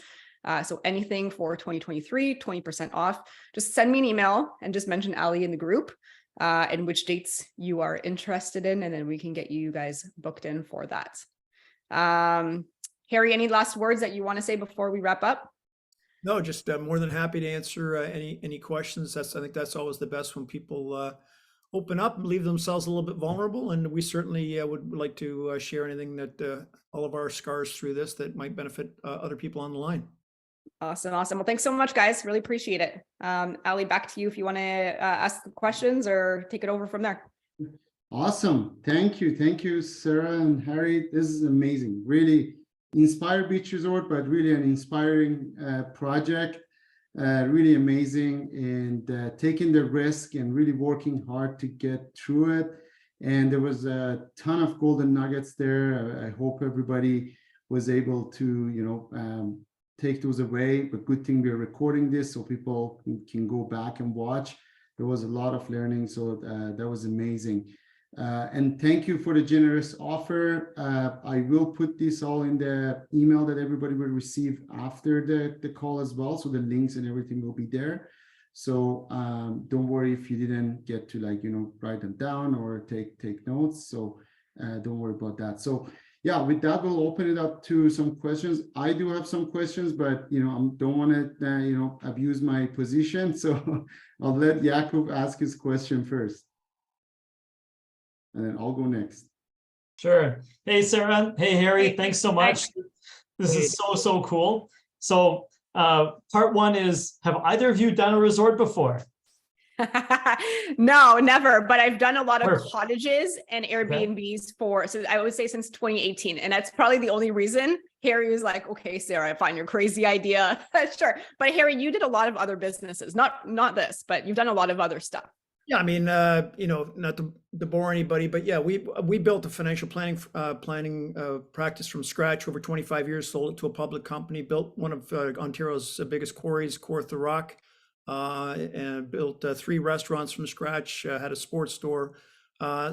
So anything for 2023, 20% off, just send me an email and just mention Ali in the group and which dates you are interested in, and then we can get you guys booked in for that. Harry, any last words that you want to say before we wrap up? No, just more than happy to answer any questions. I think that's always the best when people open up and leave themselves a little bit vulnerable. And we certainly would like to share anything that all of our scars through this that might benefit other people on the line. Awesome. Well, thanks so much, guys. Really appreciate it. Ali, back to you if you want to ask the questions or take it over from there. Awesome. Thank you, Sarah and Harry. This is amazing. Really inspired beach resort, but really an inspiring project. Really amazing, and taking the risk and really working hard to get through it. And there was a ton of golden nuggets there. I hope everybody was able to, take those away. But good thing we're recording this so people can go back and watch. There was a lot of learning, so that was amazing. And thank you for the generous offer. I will put this all in the email that everybody will receive after the call as well. So the links and everything will be there. So don't worry if you didn't get to write them down or take notes. So don't worry about that. So yeah, with that, we'll open it up to some questions. I do have some questions, but I don't want to abuse my position. So I'll let Jakub ask his question first. And then I'll go next. Sure. Hey, Sarah. Hey, Harry. Thanks so much. This is so cool. So part one is, have either of you done a resort before? No, never. But I've done a lot of Perfect. cottages and Airbnbs so I would say since 2018. And that's probably the only reason Harry was like, okay, Sarah, I find your crazy idea. Sure. But Harry, you did a lot of other businesses, not this, but you've done a lot of other stuff. Yeah, I mean, not to bore anybody, but yeah, we built a financial planning practice from scratch over 25 years, sold it to a public company, built one of Ontario's biggest quarries, Kawartha Rock, and built 3 restaurants from scratch, had a sports store.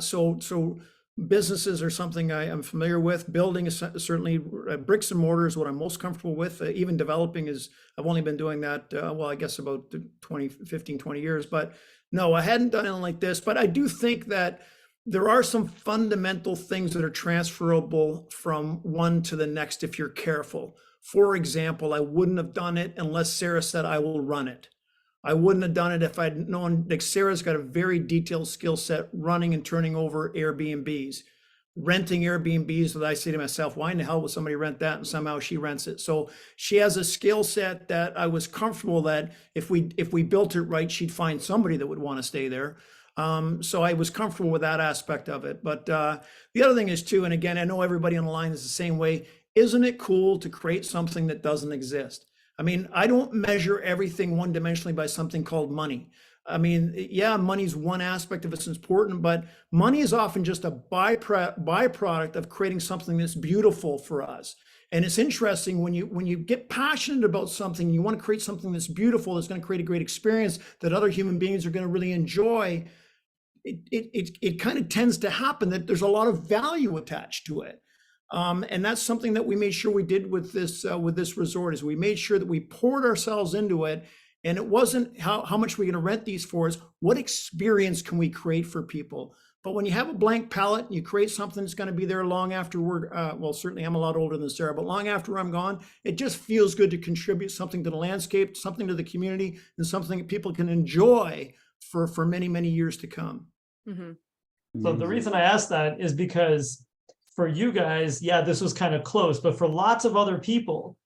So businesses are something I am familiar with. Building is certainly bricks and mortar is what I'm most comfortable with. Even developing I've only been doing that, I guess about 15-20 years, but no, I hadn't done anything like this. But I do think that there are some fundamental things that are transferable from one to the next if you're careful. For example, I wouldn't have done it unless Sarah said, I will run it. I wouldn't have done it if I'd known, Sarah's got a very detailed skill set running and turning over Airbnbs, renting Airbnbs, that I say to myself, why in the hell would somebody rent that? And somehow she rents it. So she has a skill set that I was comfortable that if we built it right, she'd find somebody that would want to stay there. So I was comfortable with that aspect of it. But the other thing is too, and again, I know everybody on the line is the same way. Isn't it cool to create something that doesn't exist? I mean, I don't measure everything one-dimensionally by something called money. I mean, yeah, money's one aspect of it's important, but money is often just a byproduct of creating something that's beautiful for us. And it's interesting when you get passionate about something, you want to create something that's beautiful, that's going to create a great experience that other human beings are going to really enjoy. It kind of tends to happen that there's a lot of value attached to it. And that's something that we made sure we did with this resort, is we made sure that we poured ourselves into it. And it wasn't how much we're going to rent these for, is what experience can we create for people. But when you have a blank palette and you create something that's going to be there long after well, certainly I'm a lot older than Sarah, but long after I'm gone, it just feels good to contribute something to the landscape, something to the community, and something that people can enjoy for many, many years to come. Mm-hmm. So the reason I asked that is because for you guys, yeah, this was kind of close, but for lots of other people,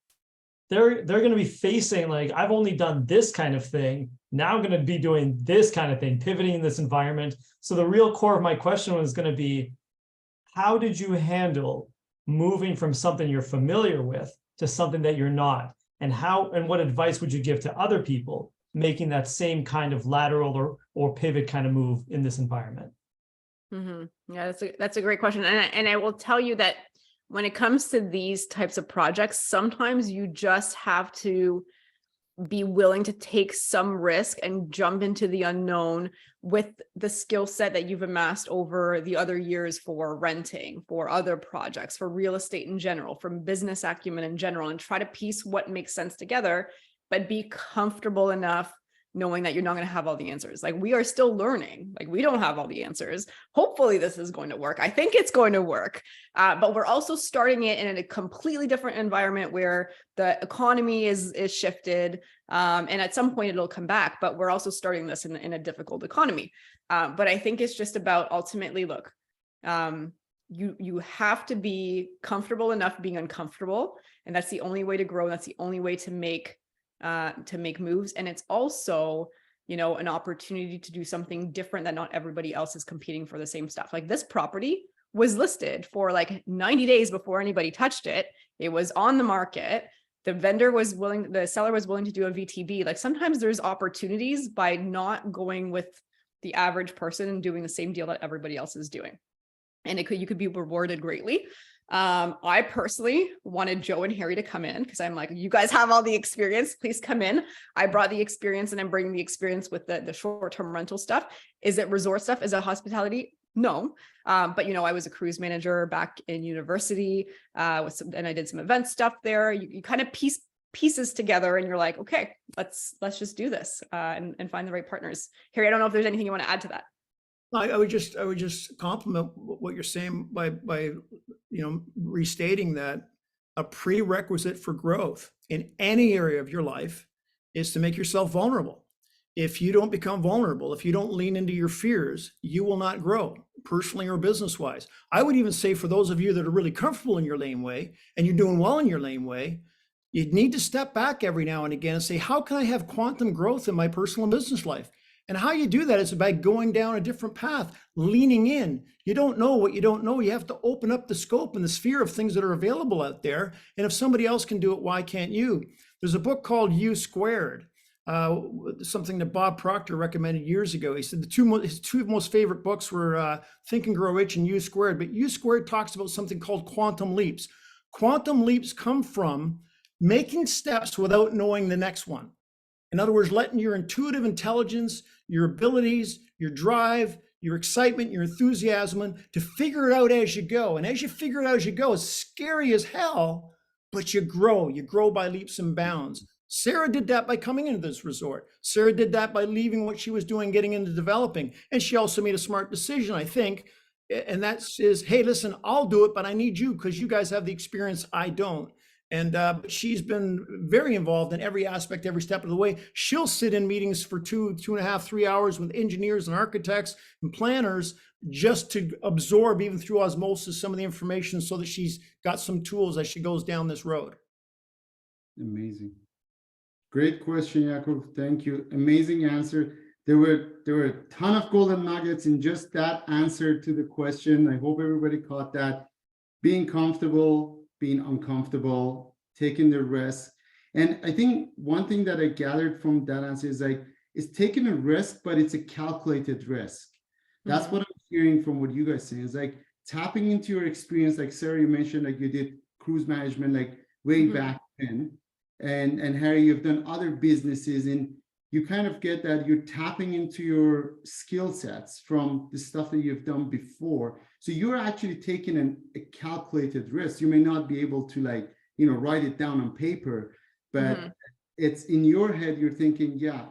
they're going to be facing like, I've only done this kind of thing. Now I'm going to be doing this kind of thing, pivoting in this environment. So the real core of my question was going to be, how did you handle moving from something you're familiar with to something that you're not? And what advice would you give to other people making that same kind of lateral or pivot kind of move in this environment? Mm-hmm. Yeah, that's a great question. And I will tell you that when it comes to these types of projects, sometimes you just have to be willing to take some risk and jump into the unknown with the skill set that you've amassed over the other years for renting, for other projects, for real estate in general, from business acumen in general, and try to piece what makes sense together, but be comfortable enough knowing that you're not going to have all the answers. Like, we are still learning, like we don't have all the answers. Hopefully this is going to work. I think it's going to work, but we're also starting it in a completely different environment where the economy is shifted, and at some point it'll come back, but we're also starting this in a difficult economy. But I think it's just about ultimately, look, you have to be comfortable enough being uncomfortable, and that's the only way to grow. That's the only way to make moves. And it's also, you know, an opportunity to do something different that not everybody else is competing for the same stuff. Like, this property was listed for like 90 days before anybody touched it. It was on the market. The seller was willing to do a VTB. Like, sometimes there's opportunities by not going with the average person and doing the same deal that everybody else is doing. And you could be rewarded greatly. I personally wanted Joe and Harry to come in because I'm like, you guys have all the experience, please come in. I brought the experience and I'm bringing the experience with the short-term rental stuff. Is it resort stuff? Is it hospitality? No. But you know, I was a cruise manager back in university, and I did some event stuff there. You kind of piece pieces together and you're like, okay, let's just do this, and find the right partners. Harry, I don't know if there's anything you want to add to that. I would just compliment what you're saying by restating that a prerequisite for growth in any area of your life is to make yourself vulnerable. If you don't become vulnerable, if you don't lean into your fears, you will not grow personally or business wise. I would even say for those of you that are really comfortable in your laneway and you're doing well in your laneway, you need to step back every now and again and say, how can I have quantum growth in my personal and business life? And how you do that is by going down a different path, leaning in. You don't know what you don't know. You have to open up the scope and the sphere of things that are available out there. And if somebody else can do it, why can't you? There's a book called U Squared, something that Bob Proctor recommended years ago. He said his two most favorite books were Think and Grow Rich and U Squared. But U Squared talks about something called quantum leaps. Quantum leaps come from making steps without knowing the next one. In other words, letting your intuitive intelligence, your abilities, your drive, your excitement, your enthusiasm to figure it out as you go. And as you figure it out as you go, it's scary as hell, but you grow. You grow by leaps and bounds. Sarah did that by coming into this resort. Sarah did that by leaving what she was doing, getting into developing. And she also made a smart decision, I think. And that is, hey, listen, I'll do it, but I need you because you guys have the experience I don't. And she's been very involved in every aspect, every step of the way. She'll sit in meetings for 2.5, 3 hours with engineers and architects and planners just to absorb, even through osmosis, some of the information so that she's got some tools as she goes down this road. Amazing. Great question, Jakub. Thank you. Amazing answer. There were a ton of golden nuggets in just that answer to the question. I hope everybody caught that. Being comfortable, being uncomfortable, taking the risk. And I think one thing that I gathered from that answer is like, it's taking a risk, but it's a calculated risk. That's what I'm hearing from what you guys say. Is like tapping into your experience, like Sarah, you mentioned, like you did cruise management, like way back then. And Harry, you've done other businesses, and you kind of get that you're tapping into your skill sets from the stuff that you've done before. So you're actually taking a calculated risk. You may not be able to write it down on paper, but it's in your head, you're thinking, yeah,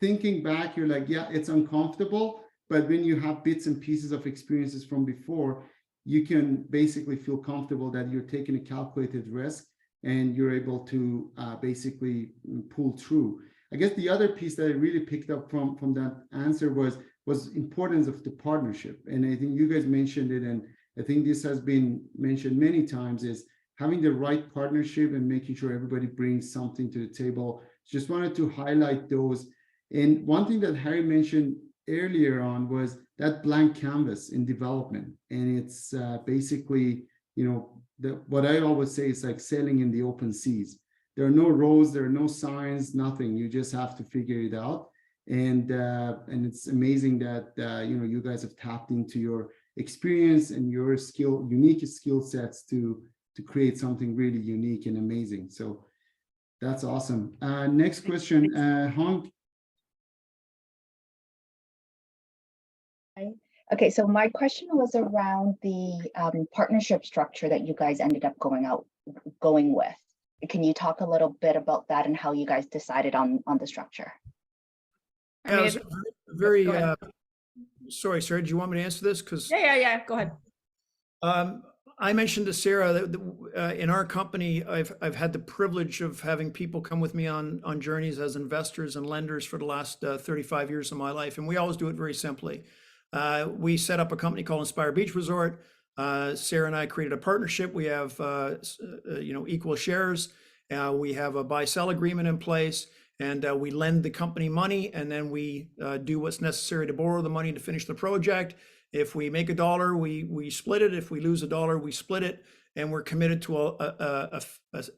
thinking back, you're like, yeah, it's uncomfortable. But when you have bits and pieces of experiences from before, you can basically feel comfortable that you're taking a calculated risk and you're able to basically pull through. I guess the other piece that I really picked up from that answer was importance of the partnership. And I think you guys mentioned it, and I think this has been mentioned many times, is having the right partnership and making sure everybody brings something to the table. Just wanted to highlight those. And one thing that Harry mentioned earlier on was that blank canvas in development. And it's basically, what I always say is like sailing in the open seas. There are no roads, there are no signs, nothing. You just have to figure it out. And it's amazing that you guys have tapped into your experience and your unique skill sets to create something really unique and amazing. So That's awesome. Next question, Hong. Okay, so my question was around the partnership structure that you guys ended up going with. Can you talk a little bit about that and how you guys decided on the structure? Yeah, it was very, Go ahead. sorry, Sarah, do you want me to answer this? Because Yeah. Go ahead. I mentioned to Sarah that in our company, I've had the privilege of having people come with me on journeys as investors and lenders for the last 35 years of my life, and we always do it very simply. We set up a company called Inspire Beach Resort. Sarah and I created a partnership. We have equal shares. We have a buy-sell agreement in place, and we lend the company money, and then we do what's necessary to borrow the money to finish the project. If we make $1, we split it. If we lose $1, we split it. And we're committed to a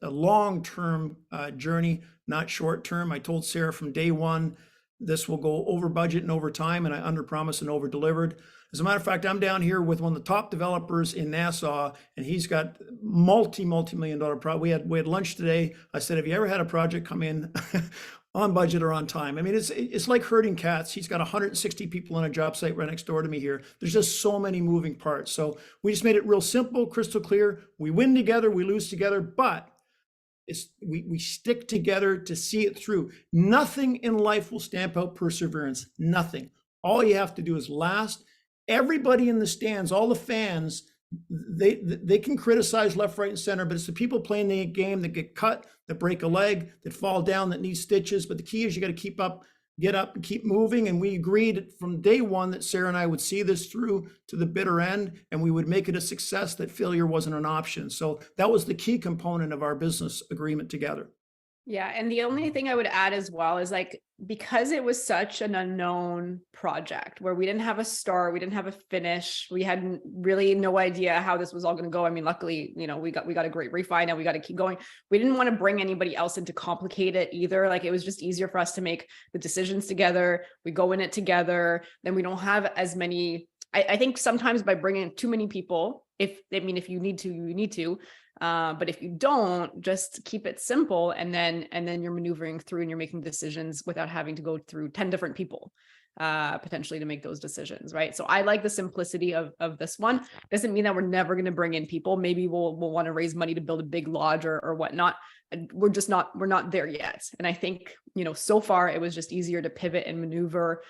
long-term journey, not short-term. I told Sarah from day one, this will go over budget and over time, and I under-promised and over-delivered. As a matter of fact, I'm down here with one of the top developers in Nassau, and he's got multi-million dollar project. We had lunch today. I said, have you ever had a project come in on budget or on time? I mean, it's like herding cats. He's got 160 people on a job site right next door to me here. There's just so many moving parts. So we just made it real simple, crystal clear. We win together, we lose together, but we stick together to see it through. Nothing in life will stamp out perseverance. Nothing. All you have to do is last. Everybody in the stands, all the fans, they can criticize left, right, and center, but it's the people playing the game that get cut, that break a leg, that fall down, that need stitches. But the key is you got to get up and keep moving. And we agreed from day one that Sarah and I would see this through to the bitter end, and we would make it a success, that failure wasn't an option. So that was the key component of our business agreement together. Yeah. And the only thing I would add as well is, like, because it was such an unknown project where we didn't have a start, we didn't have a finish, we had really no idea how this was all going to go. I mean, luckily, we got a great refi. Now we got to keep going. We didn't want to bring anybody else in to complicate it either. Like, it was just easier for us to make the decisions together. We go in it together. Then we don't have as many. I think sometimes by bringing too many people, if you need to, you need to. But if you don't, just keep it simple, and then you're maneuvering through and you're making decisions without having to go through 10 different people potentially to make those decisions, right? So I like the simplicity of this one. Doesn't mean that we're never going to bring in people. Maybe we'll want to raise money to build a big lodge or whatnot. We're not there yet. And I think, so far it was just easier to pivot and maneuver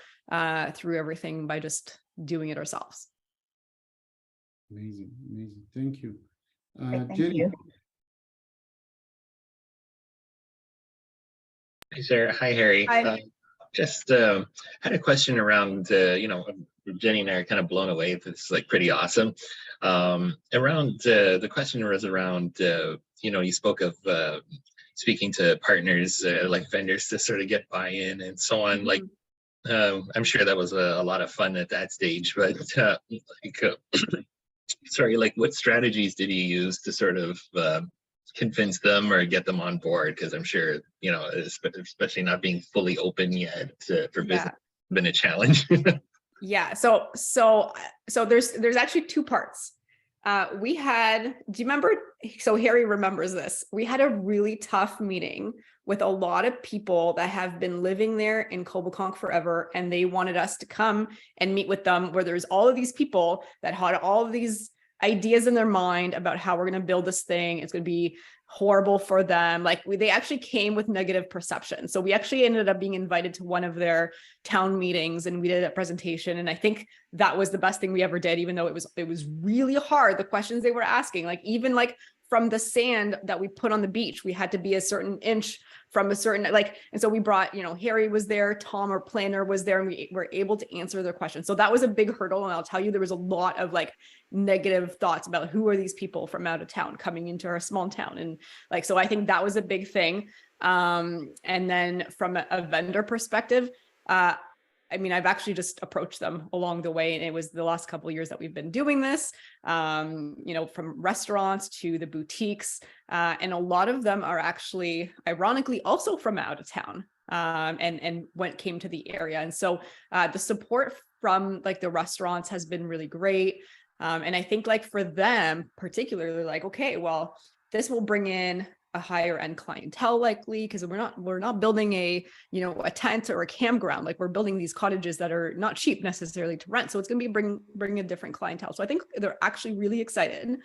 through everything by just doing it ourselves. Amazing. Thank you. Thank Jenny. you. Hi, Sarah. Hi, Harry. Hi. Just had a question around, Jenny and I are kind of blown away. This is like pretty awesome. Around the question was around, you spoke of speaking to partners like vendors to sort of get buy-in and so on. Mm-hmm. Like, I'm sure that was a lot of fun at that stage, but sorry, like what strategies did you use to sort of convince them or get them on board? Because I'm sure, especially not being fully open yet for business, been a challenge. Yeah. So there's actually two parts. Do you remember? So Harry remembers this. We had a really tough meeting with a lot of people that have been living there in Coboconk forever. And they wanted us to come and meet with them, where there's all of these people that had all of these ideas in their mind about how we're going to build this thing. It's going to be horrible for them. Like, they actually came with negative perception. So we actually ended up being invited to one of their town meetings, and we did a presentation. And I think that was the best thing we ever did, even though it was really hard. The questions they were asking, like, even like from the sand that we put on the beach, we had to be a certain inch from a certain, and so we brought, Harry was there, Tom, our planner, was there, and we were able to answer their questions. So that was a big hurdle. And I'll tell you, there was a lot of negative thoughts about who are these people from out of town coming into our small town. And so I think that was a big thing. And then from a vendor perspective, I've actually just approached them along the way, and it was the last couple of years that we've been doing this, from restaurants to the boutiques, and a lot of them are actually, ironically, also from out of town, and came to the area. And so the support from the restaurants has been really great. And I think for them particularly, okay, well, this will bring in a higher end clientele likely, because we're not building a tent or a campground. Like we're building these cottages that are not cheap necessarily to rent. So it's going to be bring a different clientele. So I think they're actually really excited.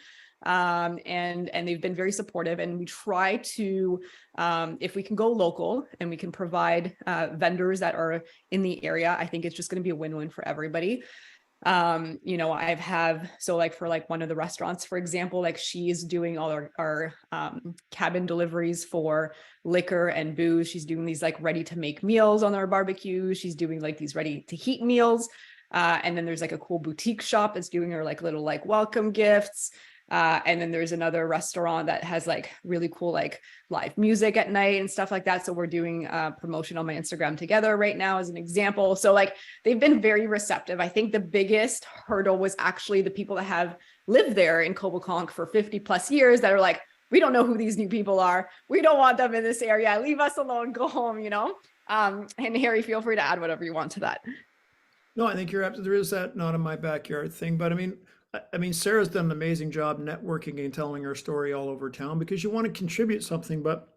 And they've been very supportive, and we try to, if we can go local and we can provide vendors that are in the area, I think it's just going to be a win-win for everybody. So like for like one of the restaurants, for example, like she's doing all our cabin deliveries for liquor and booze. She's doing these like ready to make meals on our barbecue. She's doing like these ready to heat meals. And then there's like a cool boutique shop that's doing her like little like welcome gifts. And then there's another restaurant that has like really cool like live music at night and stuff like that. So we're doing promotion on my Instagram together right now as an example. So like they've been very receptive. I think the biggest hurdle was actually the people that have lived there in Coboconk for 50 plus years that are like, we don't know who these new people are. We don't want them in this area. Leave us alone, go home, And Harry, feel free to add whatever you want to that. No, I think you're absolutely, there is that not in my backyard thing, but I mean, Sarah's done an amazing job networking and telling her story all over town because you want to contribute something. But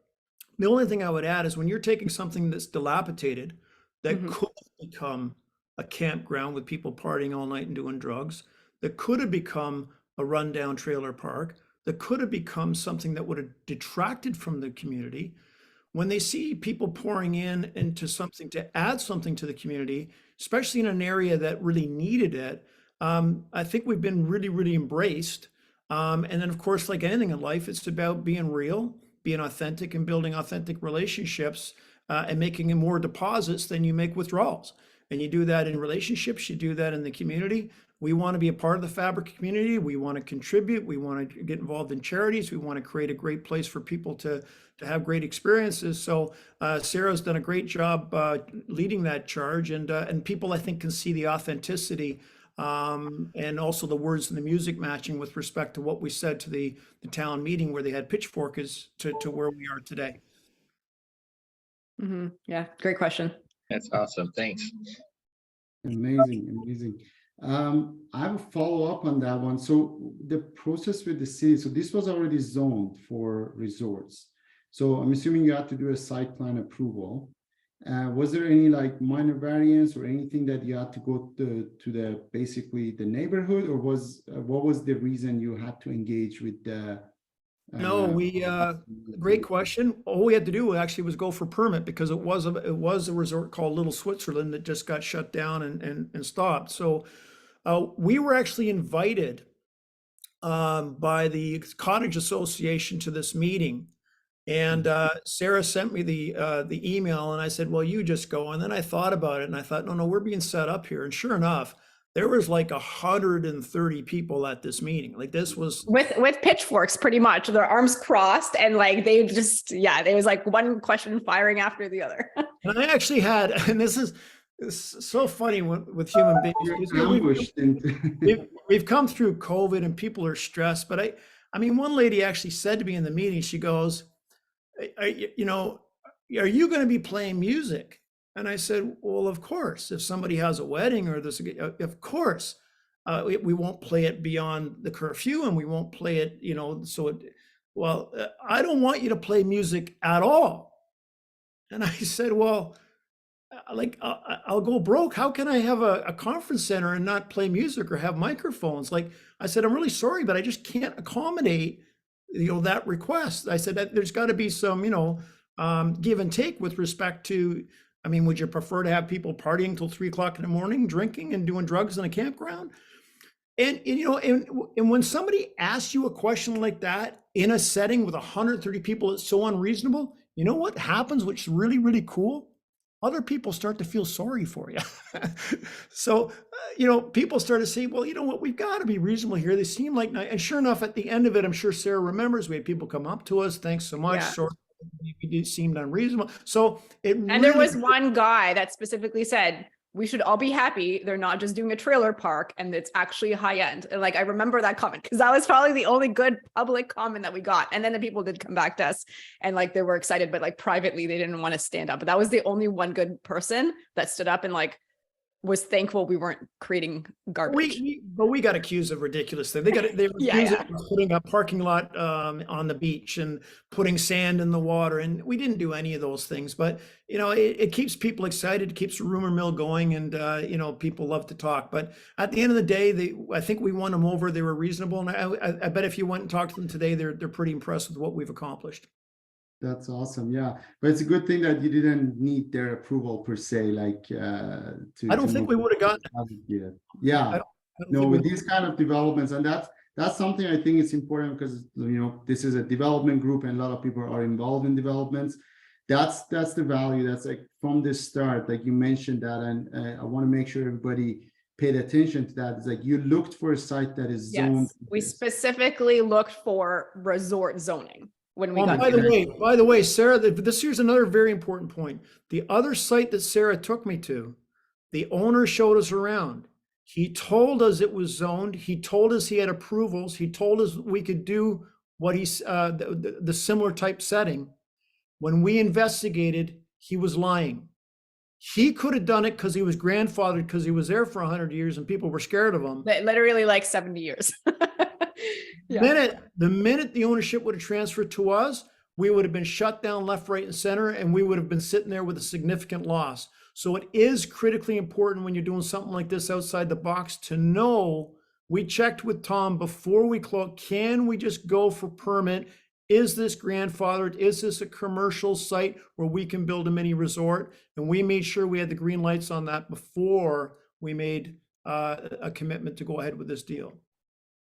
the only thing I would add is when you're taking something that's dilapidated, that could become a campground with people partying all night and doing drugs, that could have become a rundown trailer park, that could have become something that would have detracted from the community. When they see people pouring into something to add something to the community, especially in an area that really needed it, I think we've been really, really embraced. And then, of course, like anything in life, it's about being real, being authentic, and building authentic relationships and making more deposits than you make withdrawals. And you do that in relationships, you do that in the community. We want to be a part of the fabric community. We want to contribute. We want to get involved in charities. We want to create a great place for people to have great experiences. So Sarah's done a great job leading that charge, and people, I think, can see the authenticity and also the words and the music matching with respect to what we said to the town meeting where they had pitchforks to where we are today. Yeah, great question. That's awesome. Thanks. Amazing. I have a follow-up on that one. So the process with the city, so this was already zoned for resorts. So I'm assuming you had to do a site plan approval. Was there any like minor variance or anything that you had to go to the basically the neighborhood, or what was the reason you had to engage with the? No, great question. All we had to do actually was go for permit because it was a resort called Little Switzerland that just got shut down and stopped. So we were actually invited by the Cottage Association to this meeting. And Sarah sent me the email, and I said, well, you just go. And then I thought about it, and I thought, no, we're being set up here. And sure enough, there was like 130 people at this meeting. Like this was with pitchforks, pretty much, their arms crossed, and like they just, there was like one question firing after the other. And I actually had, and this is so funny with human beings. We've come through COVID, and people are stressed. But I mean, one lady actually said to me in the meeting, she goes, are you going to be playing music? And I said, well, of course, if somebody has a wedding or this, of course, we won't play it beyond the curfew, and we won't play it, I don't want you to play music at all. And I said, well, I'll go broke. How can I have a conference center and not play music or have microphones? Like I said, I'm really sorry, but I just can't accommodate, that request. I said that there's got to be some, give and take with respect to, I mean, would you prefer to have people partying till 3 o'clock in the morning, drinking and doing drugs in a campground? And when somebody asks you a question like that in a setting with 130 people, it's so unreasonable. You know what happens, which is really, really cool? Other people start to feel sorry for you. So, people start to say, well, you know what, we've got to be reasonable here. They seem like, and sure enough, at the end of it, I'm sure Sarah remembers, we had people come up to us, thanks so much. Yeah. It seemed unreasonable. So there was one guy that specifically said, we should all be happy they're not just doing a trailer park and it's actually high end. And like, I remember that comment because that was probably the only good public comment that we got. And then the people did come back to us and like, they were excited, but like privately, they didn't want to stand up. But that was the only one good person that stood up and like was thankful we weren't creating garbage. But we got accused of ridiculous things. They were Yeah, accused yeah. of putting a parking lot on the beach and putting sand in the water, and we didn't do any of those things. But you know, it keeps people excited, it keeps the rumor mill going, and you know, people love to talk. But at the end of the day, I think we won them over. They were reasonable, and I bet if you went and talked to them today, they're pretty impressed with what we've accomplished. That's awesome. Yeah, but it's a good thing that you didn't need their approval per se, like I don't think we would have gotten it. Yeah, I don't no, think with we- these kind of developments, and that's something I think is important because you know this is a development group and a lot of people are involved in developments. That's the value. That's like from the start, like you mentioned that, and I want to make sure everybody paid attention to that. It's like you looked for a site that is zoned. Yes, we specifically looked for resort zoning when we Oh, got by here. the way, Sarah, this here's another very important point. The other site that Sarah took me to, the owner showed us around. He told us it was zoned. He told us he had approvals. He told us we could do what he's the similar type setting. When we investigated, he was lying. He could have done it because he was grandfathered because he was there for 100 years and people were scared of him. Literally like 70 years. Yeah. The minute the ownership would have transferred to us, we would have been shut down left, right, and center, and we would have been sitting there with a significant loss. So it is critically important when you're doing something like this outside the box to know, we checked with Tom before we close, can we just go for permit? Is this grandfathered? Is this a commercial site where we can build a mini resort? And we made sure we had the green lights on that before we made a commitment to go ahead with this deal.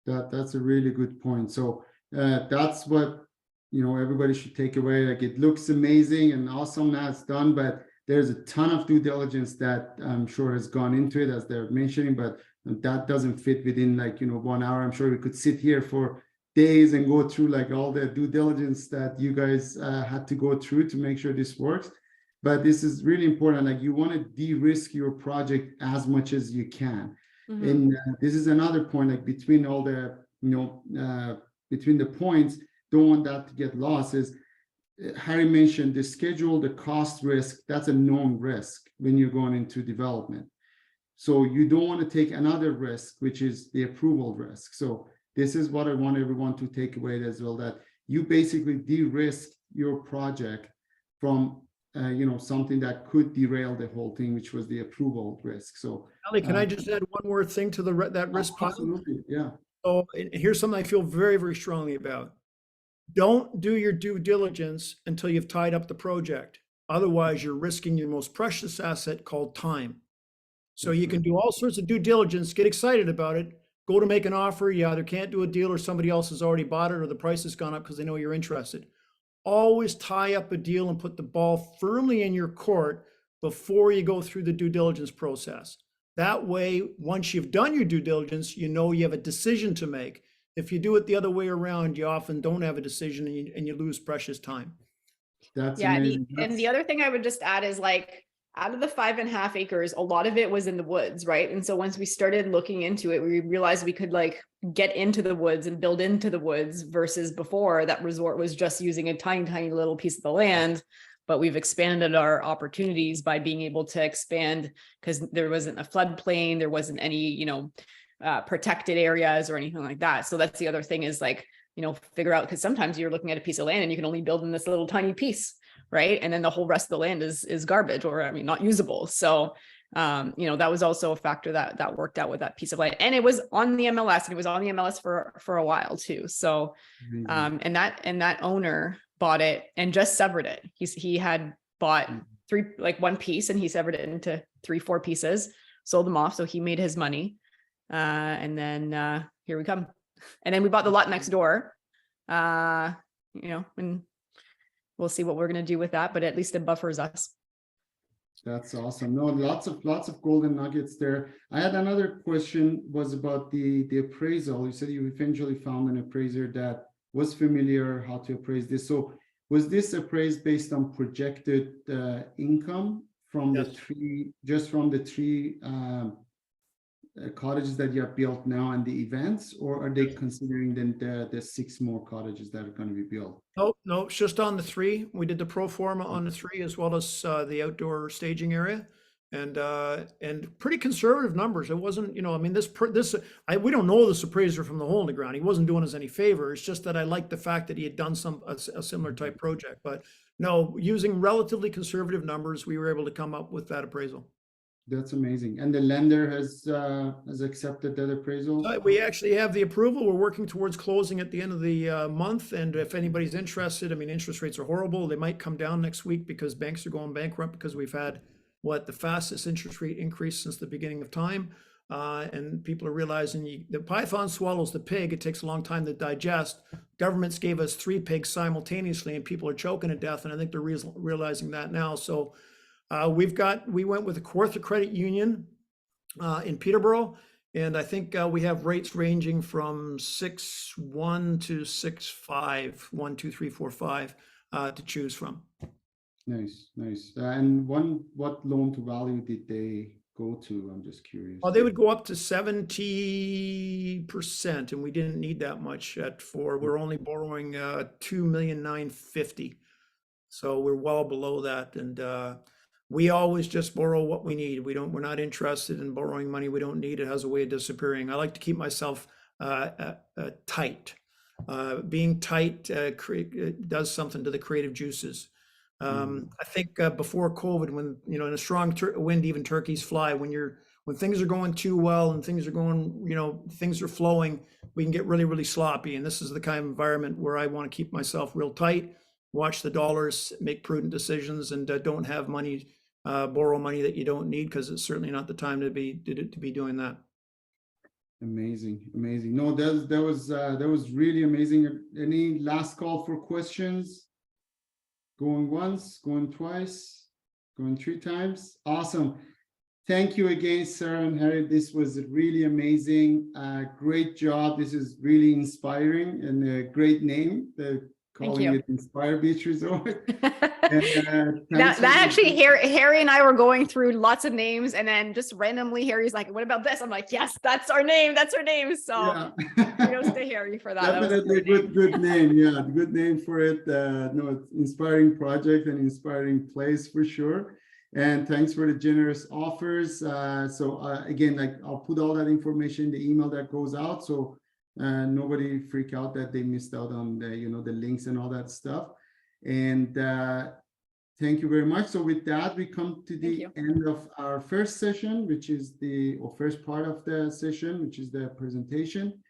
That's a really good point. So that's what, you know, everybody should take away. Like it looks amazing and awesome now it's done, but there's a ton of due diligence that I'm sure has gone into it, as they're mentioning, but that doesn't fit within, like, you know, 1 hour. I'm sure we could sit here for days and go through like all the due diligence that you guys had to go through to make sure this works. But this is really important. Like you want to de-risk your project as much as you can. Mhm. And this is another point, like between all the, you know, between the points, don't want that to get lost. Is Harry mentioned the schedule, the cost risk, that's a known risk when you're going into development. So you don't want to take another risk, which is the approval risk. So this is what I want everyone to take away as well, that you basically de-risk your project from you know, something that could derail the whole thing, which was the approval risk. So Ali, can I just add one more thing to that risk pile? absolutely, yeah. So here's something I feel very, very strongly about. Don't do your due diligence until you've tied up the project. Otherwise, you're risking your most precious asset called time. So you can do all sorts of due diligence, get excited about it, go to make an offer. You either can't do a deal or somebody else has already bought it or the price has gone up because they know you're interested. Always tie up a deal and put the ball firmly in your court before you go through the due diligence process. That way, once you've done your due diligence, you know you have a decision to make. If you do it the other way around, you often don't have a decision and you lose precious time. That's Yeah, amazing. and the other thing I would just add is like, out of the 5.5 acres, a lot of it was in the woods, right? And so once we started looking into it, we realized we could like get into the woods and build into the woods versus before that resort was just using a tiny, tiny little piece of the land. But we've expanded our opportunities by being able to expand because there wasn't a floodplain, there wasn't any, you know, protected areas or anything like that. So that's the other thing is like, you know, figure out, because sometimes you're looking at a piece of land and you can only build in this little tiny piece, right? And then the whole rest of the land is garbage, or I mean, not usable. So, you know, that was also a factor that worked out with that piece of land, and it was on the MLS, and it was on the MLS for a while too. So, and that owner bought it and just severed it. He had bought one piece and he severed it into 3-4 pieces, sold them off. So he made his money. And then here we come. And then we bought the lot next door, you know, and we'll see what we're going to do with that, but at least it buffers us. That's awesome. No, lots of golden nuggets there. I had another question, was about the appraisal. You said you eventually found an appraiser that was familiar how to appraise this. So was this appraised based on projected income from Yes. the three cottages that you have built now and the events, or are they considering then the 6 more cottages that are going to be built? No, it's just on the 3. We did the pro forma on the 3 as well as the outdoor staging area. and pretty conservative numbers. It wasn't, I mean, we don't know this appraiser from the hole in the ground. He wasn't doing us any favor. It's just that I liked the fact that he had done a similar type project. But no, using relatively conservative numbers, we were able to come up with that appraisal. That's amazing. And the lender has accepted that appraisal? We actually have the approval. We're working towards closing at the end of the month. And if anybody's interested, I mean, interest rates are horrible. They might come down next week because banks are going bankrupt because we've had the fastest interest rate increase since the beginning of time. And people are realizing the python swallows the pig. It takes a long time to digest. Governments gave us 3 pigs simultaneously and people are choking to death. And I think they're realizing that now. So we went with a Kawartha Credit Union in Peterborough. And I think we have rates ranging from 6.1 to 6.5, 1, 2, 3, 4, 5 to choose from. Nice. And what loan to value did they go to? I'm just curious. Oh, they would go up to 70%, and we didn't need that much we're only borrowing $2,950,000. So we're well below that. And we always just borrow what we need. We're not interested in borrowing money we don't need. It has a way of disappearing. I like to keep myself tight. Being tight does something to the creative juices. I think before COVID, when in a strong wind, even turkeys fly. When things are going too well and things are going, things are flowing, we can get really, really sloppy. And this is the kind of environment where I want to keep myself real tight, watch the dollars, make prudent decisions, and don't have money, borrow money that you don't need, because it's certainly not the time to be doing that. Amazing. No, that was really amazing. Any last call for questions? Going once, going twice, going 3 times. Awesome. Thank you again, Sarah and Harry. This was really amazing. Great job. This is really inspiring and a great name. Calling it Inspire Beach Resort. That actually, Harry and I were going through lots of names, and then just randomly Harry's like, "What about this?" I'm like, "Yes, that's our name. That's our name." So kudos to Harry for that. Definitely a good name. Yeah, good name for it. No, it's inspiring project and inspiring place for sure. And thanks for the generous offers. Again, I'll put all that information in the email that goes out. So nobody freak out that they missed out on the links and all that stuff. And thank you very much. So with that, we come to the end of our first session, which is first part of the session, which is the presentation.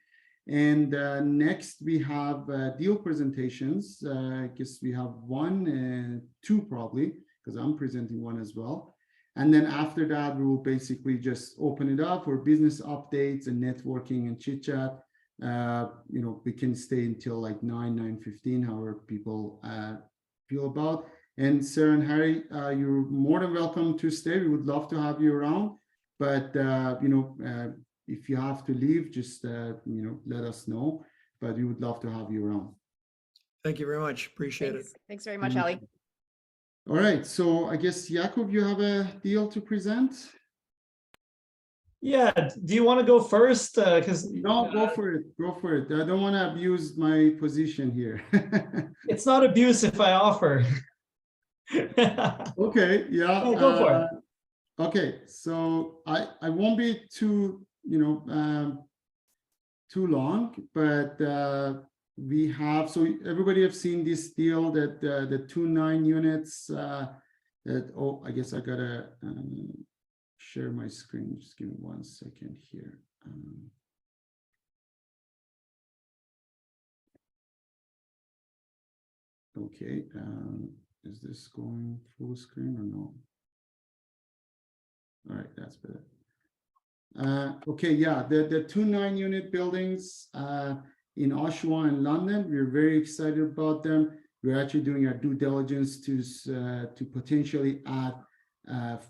And next we have deal presentations. I guess we have 1 and 2 probably, because I'm presenting one as well. And then after that, we will basically just open it up for business updates and networking and chit chat. We can stay until like 9:15, however people feel about. And Sarah and Harry, you're more than welcome to stay. We would love to have you around. But if you have to leave, just let us know. But we would love to have you around. Thank you very much. Appreciate it. Thanks very much, Ali. All right. So I guess Jakob, you have a deal to present. Yeah, do you want to go first? No, go for it. I don't want to abuse my position here. It's not abuse if I offer. Okay, yeah. Oh, go for it. Okay, so I won't be too long, but we have, so everybody have seen this deal that the 2.9 units I guess I gotta share my screen. Just give me 1 second here. Okay, is this going full screen or no? All right, that's better. Okay, yeah, the 2.9 unit buildings in Oshawa and London, we're very excited about them. We're actually doing our due diligence to potentially add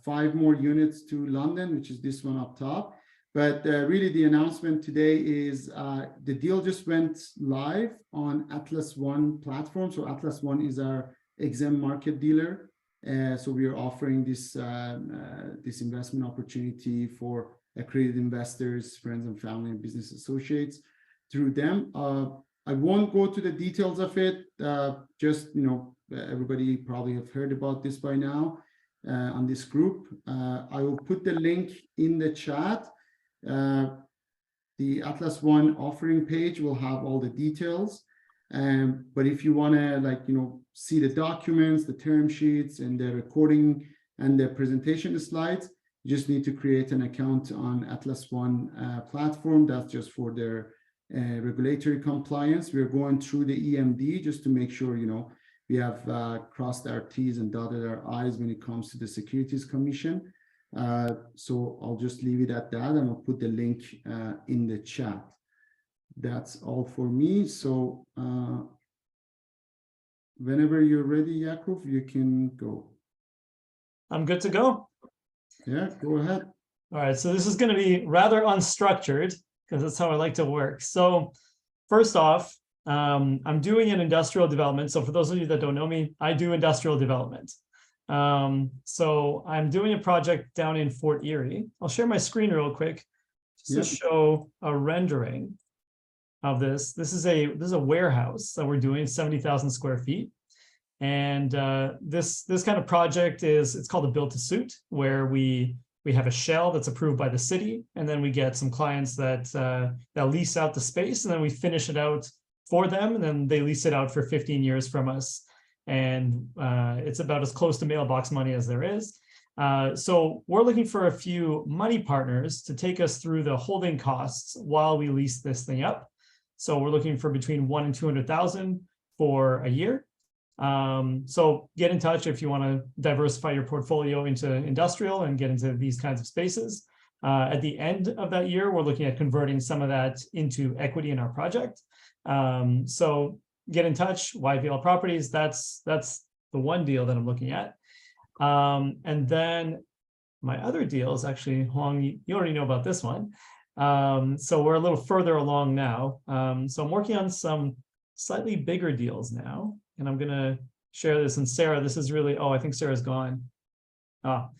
5 more units to London, which is this one up top. But really the announcement today is the deal just went live on Atlas One platform. So Atlas One is our exempt market dealer. So we are offering this investment opportunity for accredited investors, friends and family and business associates through them. I won't go to the details of it. Just, everybody probably have heard about this by now. on this group. I will put the link in the chat. The Atlas One offering page will have all the details. But if you want to see the documents, the term sheets, and the recording and the presentation slides, you just need to create an account on Atlas One platform. That's just for their regulatory compliance. We're going through the EMD just to make sure we have crossed our T's and dotted our I's when it comes to the Securities Commission. So I'll just leave it at that, and I'll put the link in the chat. That's all for me. So whenever you're ready, Yakov, you can go. I'm good to go. Yeah, go ahead. All right, so this is going to be rather unstructured because that's how I like to work. So first off, I'm doing an industrial development. So for those of you that don't know me, I do industrial development. So I'm doing a project down in Fort Erie. I'll share my screen real quick just to show a rendering of this. This is a warehouse that we're doing, 70,000 square feet. And this kind of project it's called a build to suit, where we have a shell that's approved by the city, and then we get some clients that lease out the space, and then we finish it out for them, and then they lease it out for 15 years from us. And it's about as close to mailbox money as there is. So we're looking for a few money partners to take us through the holding costs while we lease this thing up. So we're looking for between 100,000 and 200,000 for a year. So get in touch if you want to diversify your portfolio into industrial and get into these kinds of spaces. At the end of that year, we're looking at converting some of that into equity in our project. So get in touch, YVL Properties. That's the one deal that I'm looking at. And then my other deal is actually, Huang, you already know about this one. So we're a little further along now. So I'm working on some slightly bigger deals now, and I'm going to share this. And Sarah, this is really, I think Sarah's gone. So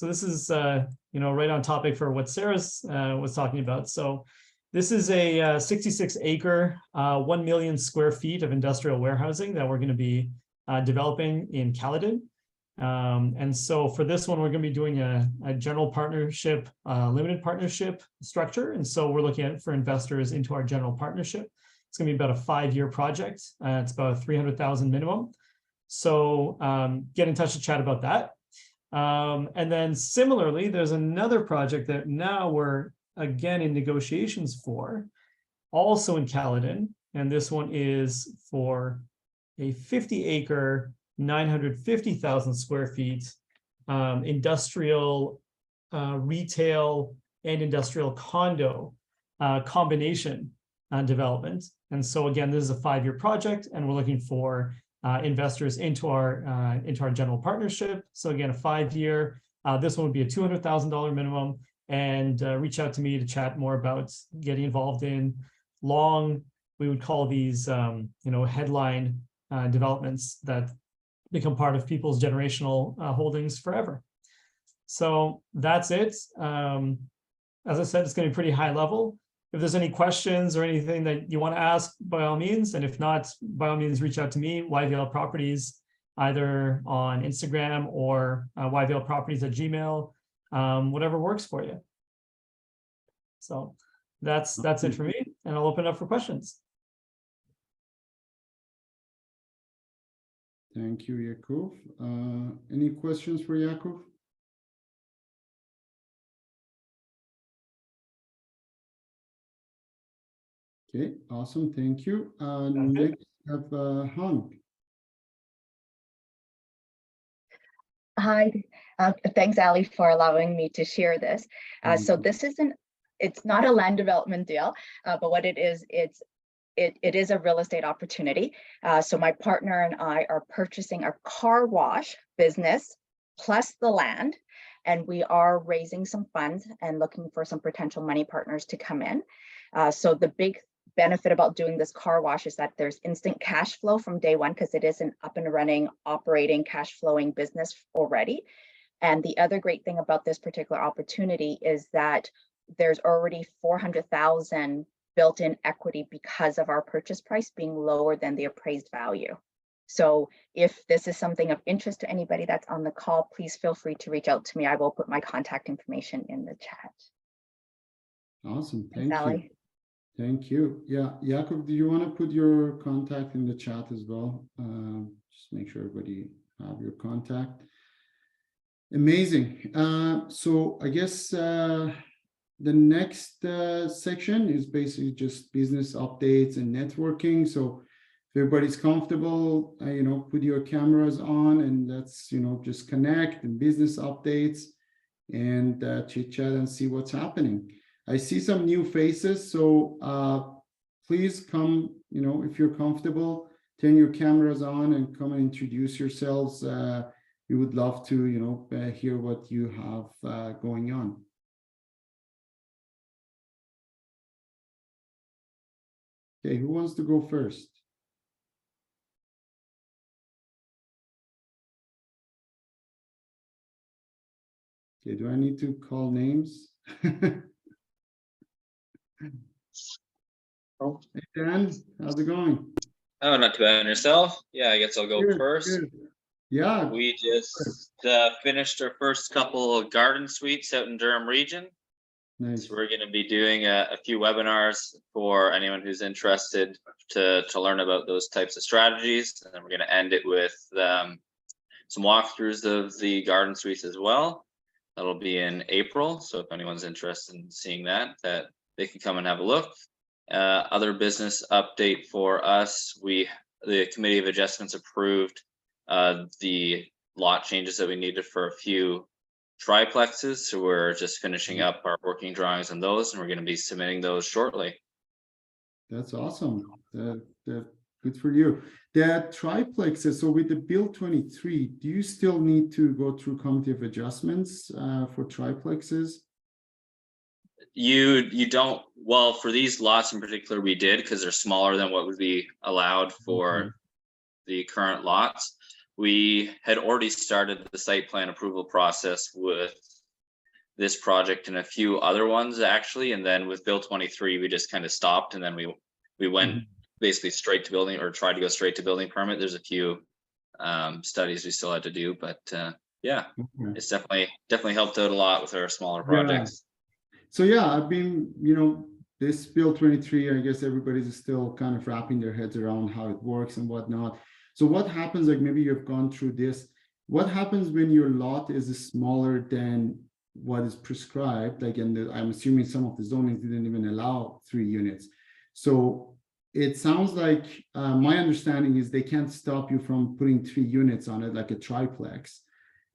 this is, right on topic for what Sarah's was talking about. So this is a 66-acre, 1 million square feet of industrial warehousing that we're going to be developing in Caledon. And so for this one, we're going to be doing a general partnership, limited partnership structure. And so we're looking at for investors into our general partnership. It's going to be about a 5-year project. It's about 300,000 minimum. So get in touch to chat about that. And then similarly, there's another project that now we're again in negotiations for, also in Caledon. And this one is for a 50-acre, 950,000 square feet industrial, retail, and industrial condo combination development. And so again, this is a 5-year project, and we're looking for investors into our general partnership. So again, a 5-year. This one would be a $200,000 minimum, and reach out to me to chat more about getting involved in long. We would call these, headline developments that become part of people's generational holdings forever. So that's it. As I said, it's going to be pretty high level. If there's any questions or anything that you want to ask, by all means, and if not, by all means, reach out to me, YVL Properties, either on Instagram or yvlproperties@gmail, whatever works for you. So that's it for me, and I'll open up for questions. Thank you, Yakov. Any questions for Yakov? Okay, awesome. Thank you. Next, we have Hang. Hi, thanks, Ali, for allowing me to share this. So this it's not a land development deal, but what it is, it is a real estate opportunity. So my partner and I are purchasing a car wash business plus the land, and we are raising some funds and looking for some potential money partners to come in. So the big benefit about doing this car wash is that there's instant cash flow from day one, because it is an up and running, operating, cash flowing business already. And the other great thing about this particular opportunity is that there's already 400,000 built-in equity because of our purchase price being lower than the appraised value. So if this is something of interest to anybody that's on the call, please feel free to reach out to me. I will put my contact information in the chat. Awesome. Thanks, Thank you. Allie. Thank you. Yeah, Jakob, do you want to put your contact in the chat as well? Just make sure everybody have your contact. Amazing. So I guess the next section is basically just business updates and networking. So if everybody's comfortable, put your cameras on and let's, just connect and business updates and chit chat and see what's happening. I see some new faces, so please come, if you're comfortable, turn your cameras on and come and introduce yourselves. We would love to, hear what you have going on. Okay, who wants to go first? Okay, do I need to call names? Oh. Hey Dan, how's it going? Oh, not too bad. On yourself? Yeah, I guess I'll go Good, first. good. Yeah. We just finished our first couple of garden suites out in Durham region. Nice. So we're going to be doing a few webinars for anyone who's interested to learn about those types of strategies. And then we're going to end it with some walkthroughs of the garden suites as well. That'll be in April. So if anyone's interested in seeing that they can come and have a look. Other business update for us, the Committee of Adjustments approved the lot changes that we needed for a few triplexes. So we're just finishing up our working drawings on those, and we're going to be submitting those shortly. That's awesome. Good for you. The triplexes, so with the Bill 23, do you still need to go through Committee of Adjustments for triplexes? You don't, well, for these lots in particular, we did, because they're smaller than what would be allowed for the current lots. We had already started the site plan approval process with this project and a few other ones actually, and then with Bill 23 we just kind of stopped, and then we went basically straight to building, or tried to go straight to building permit. There's a few studies we still had to do, but yeah, it's definitely helped out a lot with our smaller projects. So yeah, I've been, this Bill 23, I guess everybody's still kind of wrapping their heads around how it works and whatnot. So what happens, like maybe you've gone through this, what happens when your lot is smaller than what is prescribed? Like, I'm assuming some of the zonings didn't even allow 3 units. So it sounds like, my understanding is they can't stop you from putting 3 units on it, like a triplex.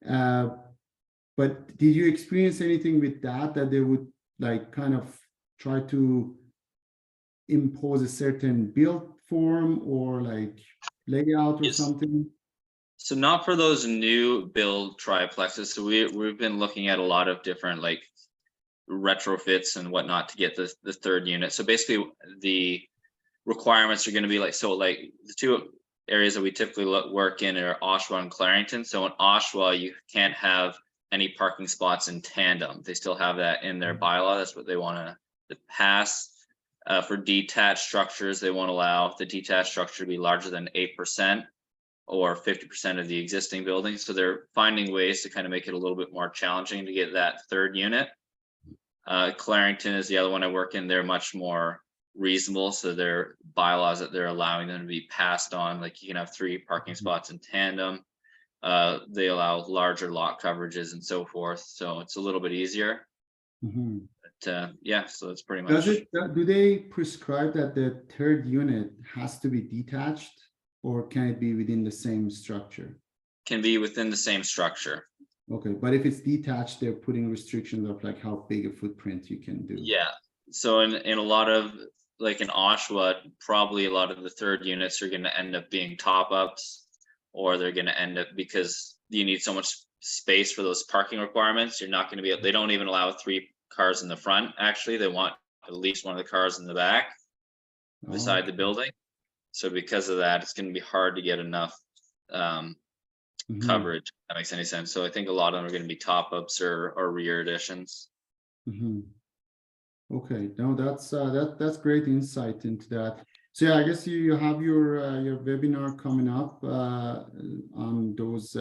But did you experience anything with that they would like kind of try to impose a certain build form or like layout or something? So not for those new build triplexes. So we've been looking at a lot of different like retrofits and whatnot to get the third unit. So basically the requirements are going to be like, so like the 2 areas that we typically work in are Oshawa and Clarington. So in Oshawa, you can't have any parking spots in tandem. They still have that in their bylaw. That's what they want to pass. For detached structures, they won't allow the detached structure to be larger than 8% or 50% of the existing building. So they're finding ways to kind of make it a little bit more challenging to get that third unit. Clarington is the other one I work in. They're much more reasonable. So their bylaws that they're allowing them to be passed on, like you can have 3 parking spots in tandem. They allow larger lot coverages and so forth. So it's a little bit easier. But yeah, so it's pretty much. Do they prescribe that the third unit has to be detached, or can it be within the same structure? Can be within the same structure. Okay, but if it's detached, they're putting restrictions of like how big a footprint you can do. Yeah. So in a lot of, like in Oshawa, probably a lot of the third units are going to end up being top-ups, or they're going to end up, because you need so much space for those parking requirements, you're not going to be, they don't even allow 3 cars in the front. Actually, they want at least one of the cars in the back beside the building. So because of that, it's going to be hard to get enough coverage, if that makes any sense. So I think a lot of them are going to be top-ups or rear additions. Okay, no, that's great insight into that. So yeah, I guess you have your webinar coming up on those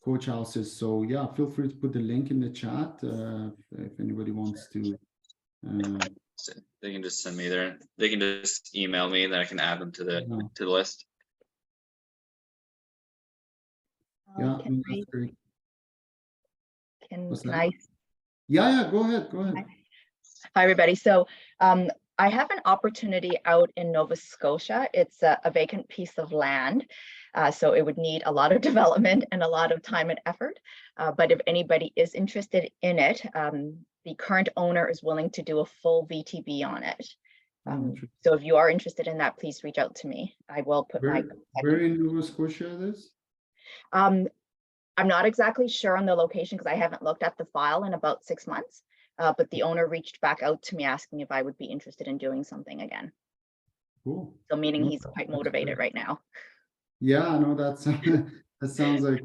coach houses. So yeah, feel free to put the link in the chat if anybody wants to. So they can just send me there. They can just email me, then I can add them to the list. Yeah, Can that's great. What's can that? I? Yeah, go ahead. Hi, everybody. So I have an opportunity out in Nova Scotia. It's a vacant piece of land. So it would need a lot of development and a lot of time and effort. But if anybody is interested in it, the current owner is willing to do a full VTB on it. So if you are interested in that, please reach out to me. I will put Where in Nova Scotia it is? I'm not exactly sure on the location because I haven't looked at the file in about 6 months. But the owner reached back out to me asking if I would be interested in doing something again. Cool. So meaning No, he's quite that's motivated great. right now. Yeah, I know that sounds like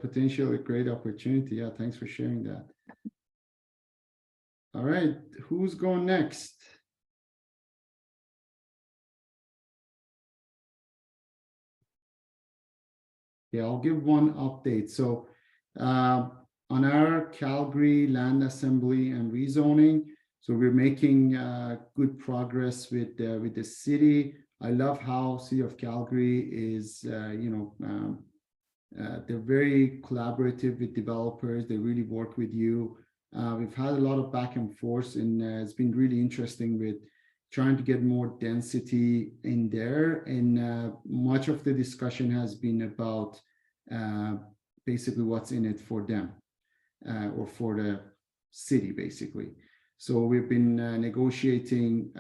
potentially a great opportunity. Yeah, thanks for sharing that. All right, who's going next? Yeah, I'll give one update. So on our Calgary land assembly and rezoning, so we're making good progress with the city. I love how City of Calgary is, they're very collaborative with developers. They really work with you. We've had a lot of back and forth, and it's been really interesting with trying to get more density in there. And much of the discussion has been about basically what's in it for them or for the city, basically. So we've been negotiating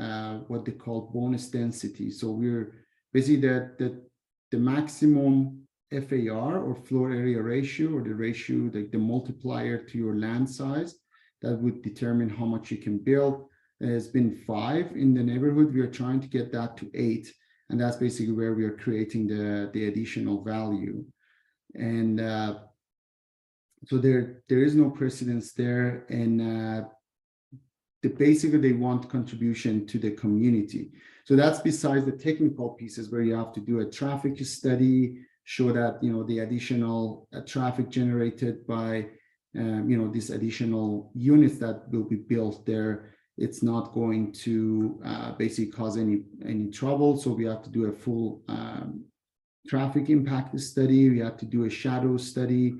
what they call bonus density. So we're basically the maximum FAR or floor area ratio, or the ratio, like the multiplier to your land size, that would determine how much you can build. It's been 5 in the neighborhood. We are trying to get that to 8, and that's basically where we are creating the additional value. And so there is no precedence there, and basically they want contribution to the community. So that's besides the technical pieces where you have to do a traffic study, show that the additional traffic generated by these additional units that will be built there, it's not going to basically cause any trouble. So we have to do a full traffic impact study. We have to do a shadow study.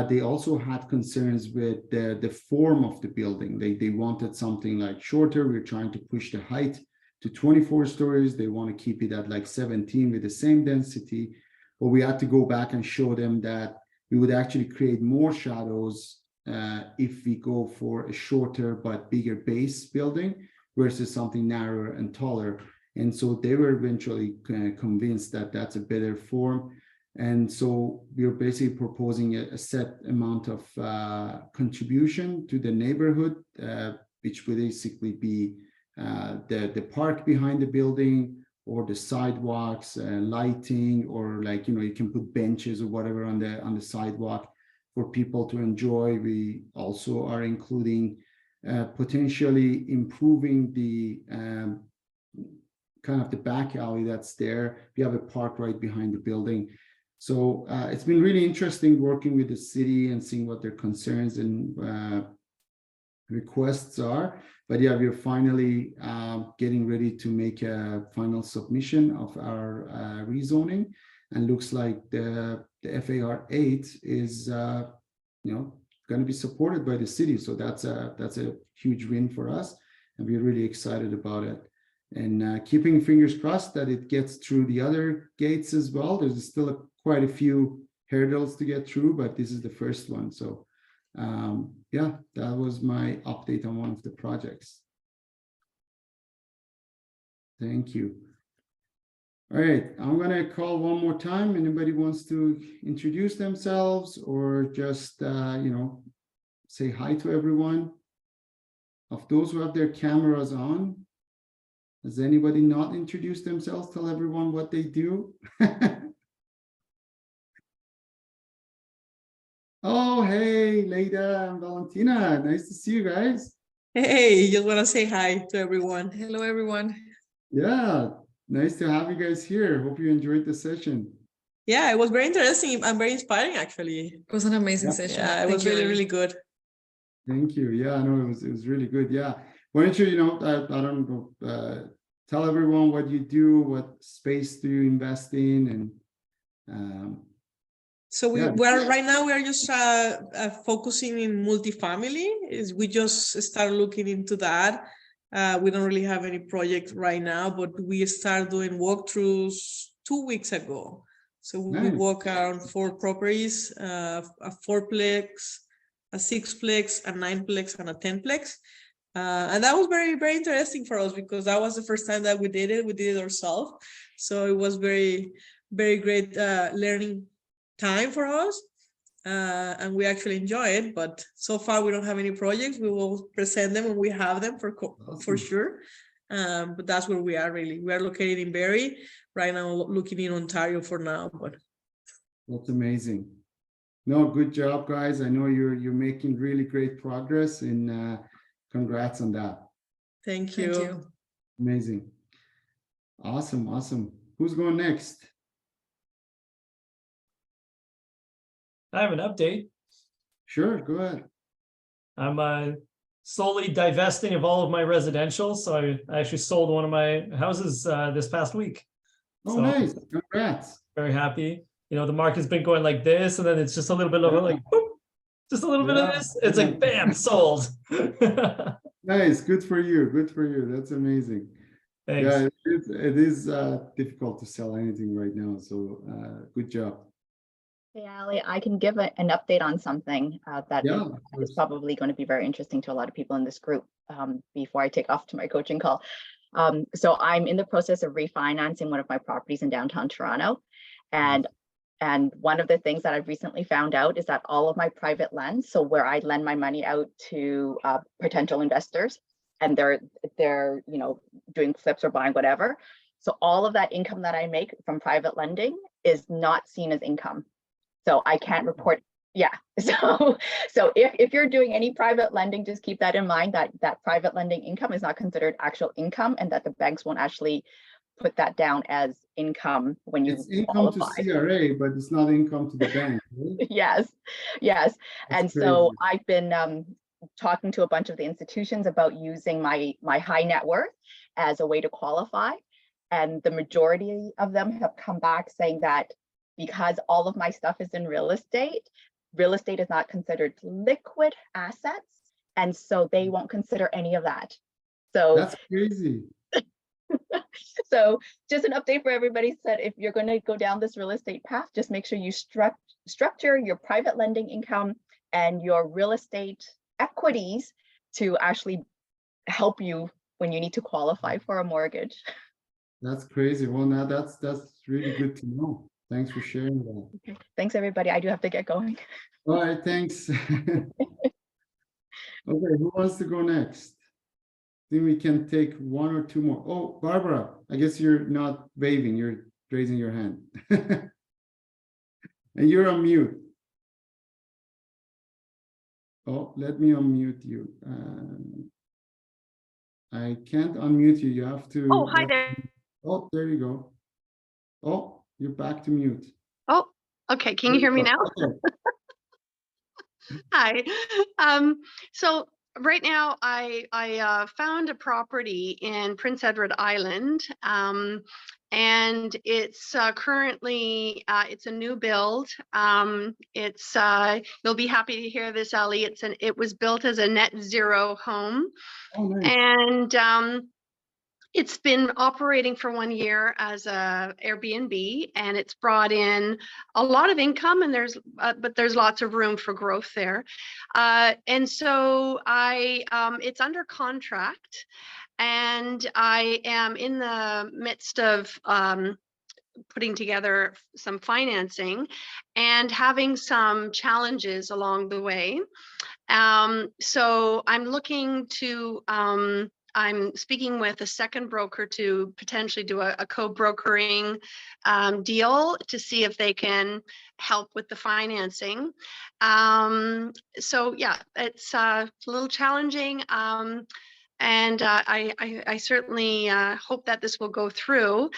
They also had concerns with the form of the building. They wanted something like shorter. We're trying to push the height to 24 stories. They want to keep it at like 17 with the same density. But we had to go back and show them that we would actually create more shadows if we go for a shorter but bigger base building versus something narrower and taller. And so they were eventually convinced that that's a better form. And so we're basically proposing a set amount of contribution to the neighborhood, which would basically be the park behind the building, or the sidewalks, lighting, or like, you can put benches or whatever on the sidewalk for people to enjoy. We also are including potentially improving the kind of the back alley that's there. We have a park right behind the building. So it's been really interesting working with the city and seeing what their concerns and requests are. But yeah, we're finally getting ready to make a final submission of our rezoning, and looks like the FAR 8 is going to be supported by the city. So that's a huge win for us, and we're really excited about it. And keeping fingers crossed that it gets through the other gates as well. There's still quite a few hurdles to get through, but this is the first one. So yeah, that was my update on one of the projects. Thank you. All right, I'm going to call one more time. Anybody wants to introduce themselves or just, say hi to everyone? Of those who have their cameras on, has anybody not introduced themselves? Tell everyone what they do. Oh, hey, Leida and Valentina. Nice to see you guys. Hey, just want to say hi to everyone. Hello, everyone. Yeah, nice to have you guys here. Hope you enjoyed the session. Yeah, it was very interesting and very inspiring, actually. It was an amazing Yeah. session. Yeah, it Thank was you, really, Ali. really good. Thank you. Yeah, I know it was really good. Yeah. Why don't you, I don't know, tell everyone what you do, what space do you invest in, and So Yeah. we're right now we are just focusing in multifamily. We just start looking into that. We don't really have any project right now, but we start doing walkthroughs 2 weeks ago. So we Nice. walk around 4 properties, a 4-plex, a 6-plex, a 9-plex, and a 10-plex. And that was very, very interesting for us because that was the first time that we did it. We did it ourselves. So it was very, very great learning time for us. And we actually enjoy it, but so far we don't have any projects. We will present them when we have them for Awesome. sure. But that's where we are really. We are located in Barrie right now, looking in Ontario for now. But That's amazing. No, good job, guys. I know you're making really great progress, and congrats on that. thank you. Thank you. Amazing. Awesome, awesome. Who's going next? I have an update. Sure, go ahead. I'm slowly divesting of all of my residential. So I actually sold one of my houses this past week. Oh, So- nice. Congrats. Very happy. You know, the market's been going like this, and then it's just a little bit of like, whoop, just a little bit of Yeah. this. It's like, bam, sold. Nice. Good for you. Good for you. That's amazing. Thanks. Yeah, it is difficult to sell anything right now. So good job. Hey, Ali, I can give an update on something that Yeah, of is course. probably going to be very interesting to a lot of people in this group before I take off to my coaching call. So I'm in the process of refinancing one of my properties in downtown Toronto. And one of the things that I've recently found out is that all of my private lends, so where I lend my money out to potential investors, and they're doing flips or buying whatever. So all of that income that I make from private lending is not seen as income. So I can't report. Yeah. So if you're doing any private lending, just keep that in mind, that private lending income is not considered actual income, and that the banks won't actually put that down as income when you It's income to qualify. CRA, but it's not income to the bank. Right? Yes. That's And so crazy. I've been talking to a bunch of the institutions about using my high net worth as a way to qualify. And the majority of them have come back saying that because all of my stuff is in real estate is not considered liquid assets. And so they won't consider any of that. So That's crazy. so just an update for everybody, said if you're going to go down this real estate path, just make sure you structure your private lending income and your real estate equities to actually help you when you need to qualify for a mortgage. That's crazy. Well, now that's really good to know. Thanks for sharing that. Okay. Thanks, everybody. I do have to get going. All right, thanks. Okay, who wants to go next? I think we can take 1 or 2 more. Oh, Barbara, I guess you're not waving, you're raising your hand. And you're on mute. Oh, let me unmute you. I can't unmute you. You have to. Oh, hi there. Oh, there you go. Oh, you're back to mute. Oh, okay. Can you hear me now? Okay. Hi. So right now I found a property in Prince Edward Island, and it's currently it's a new build. It's you'll be happy to hear this, Ali. It was built as a net zero home, Oh, nice. and it's been operating for 1 year as a Airbnb, and it's brought in a lot of income, and but there's lots of room for growth there. And so it's under contract, and I am in the midst of putting together some financing and having some challenges along the way. So I'm looking to I'm speaking with a second broker to potentially do a co-brokering deal to see if they can help with the financing. So yeah, it's a little challenging. And I certainly hope that this will go through.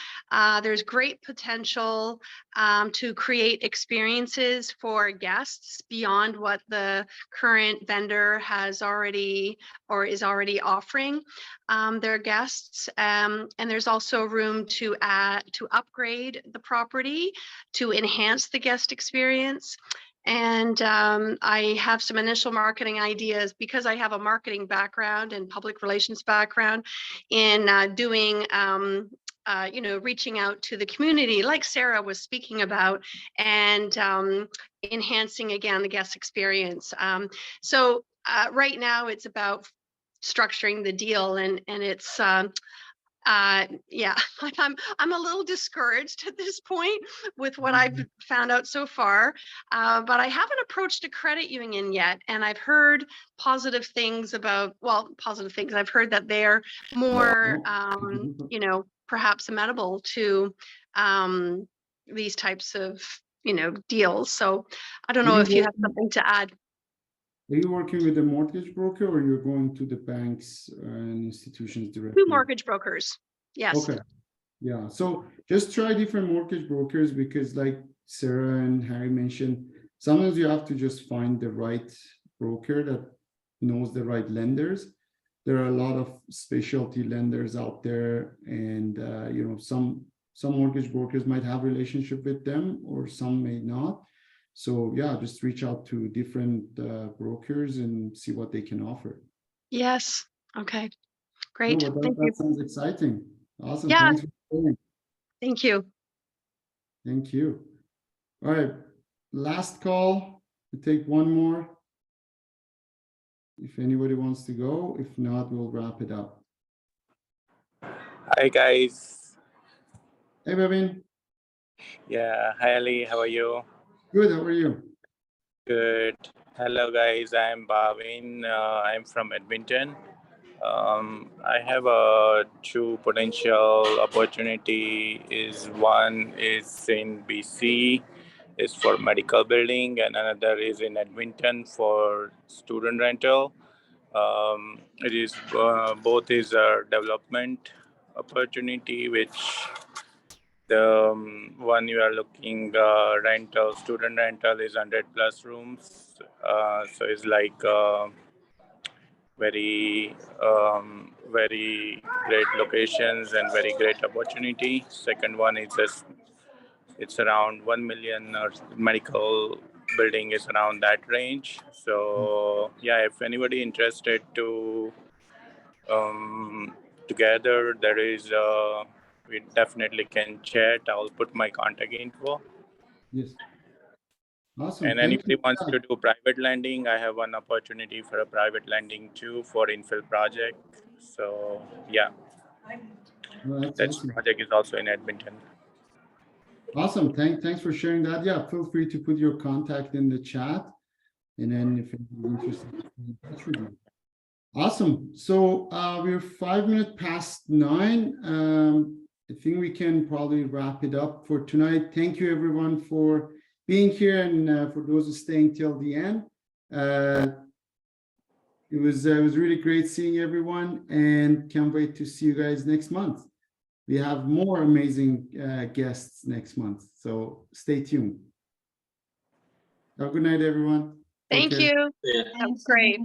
There's great potential to create experiences for guests beyond what the current vendor has already or is already offering their guests. And there's also room to upgrade the property to enhance the guest experience. And I have some initial marketing ideas because I have a marketing background and public relations background in doing, reaching out to the community like Sarah was speaking about, and enhancing again the guest experience. So right now it's about structuring the deal, and it's yeah, I'm a little discouraged at this point with what I've found out so far, but I haven't approached a credit union yet, and I've heard positive things about, well, positive things. I've heard that they're more, perhaps amenable to these types of, deals. So I don't know if you have something to add. Are you working with a mortgage broker, or you're going to the banks and institutions directly? Two mortgage brokers. Yes. Okay. Yeah. So just try different mortgage brokers, because like Sarah and Harry mentioned, sometimes you have to just find the right broker that knows the right lenders. There are a lot of specialty lenders out there, and some mortgage brokers might have relationship with them, or some may not. So yeah, just reach out to different brokers and see what they can offer. Yes. Okay. Great. No, that sounds exciting. Awesome. Yeah. Thanks for sharing. Thank you. Thank you. All right. Last call. We take one more. If anybody wants to go, if not, we'll wrap it up. Hi guys. Hey, Bevin. Yeah, hi Ali, how are you? Good. How are you? Good. Hello guys, I'm Bhavin. I'm from Edmonton. I have two potential opportunity. One is in BC, is for medical building, and another is in Edmonton for student rental. It is both is a development opportunity, which the one you are looking student rental is 100 plus rooms. So it's like very great locations and very great opportunity. Second one is it's around 1 million, or medical building is around that range. So yeah, if anybody interested to together, there is we definitely can chat. I'll put my contact info. Yes. Awesome. And anybody wants to do private lending, I have one opportunity for a private lending too for infill project. So yeah, that awesome. project is also in Edmonton. Awesome. Thanks for sharing that. Yeah, feel free to put your contact in the chat, and then if anyone's interested, in touch with you. Awesome. So we're 5 minutes past 9. I think we can probably wrap it up for tonight. Thank you everyone for being here, and for those staying till the end. It was really great seeing everyone, and can't wait to see you guys next month. We have more amazing guests next month, so stay tuned. Have a good night, everyone. Thank you. Yeah. That was great.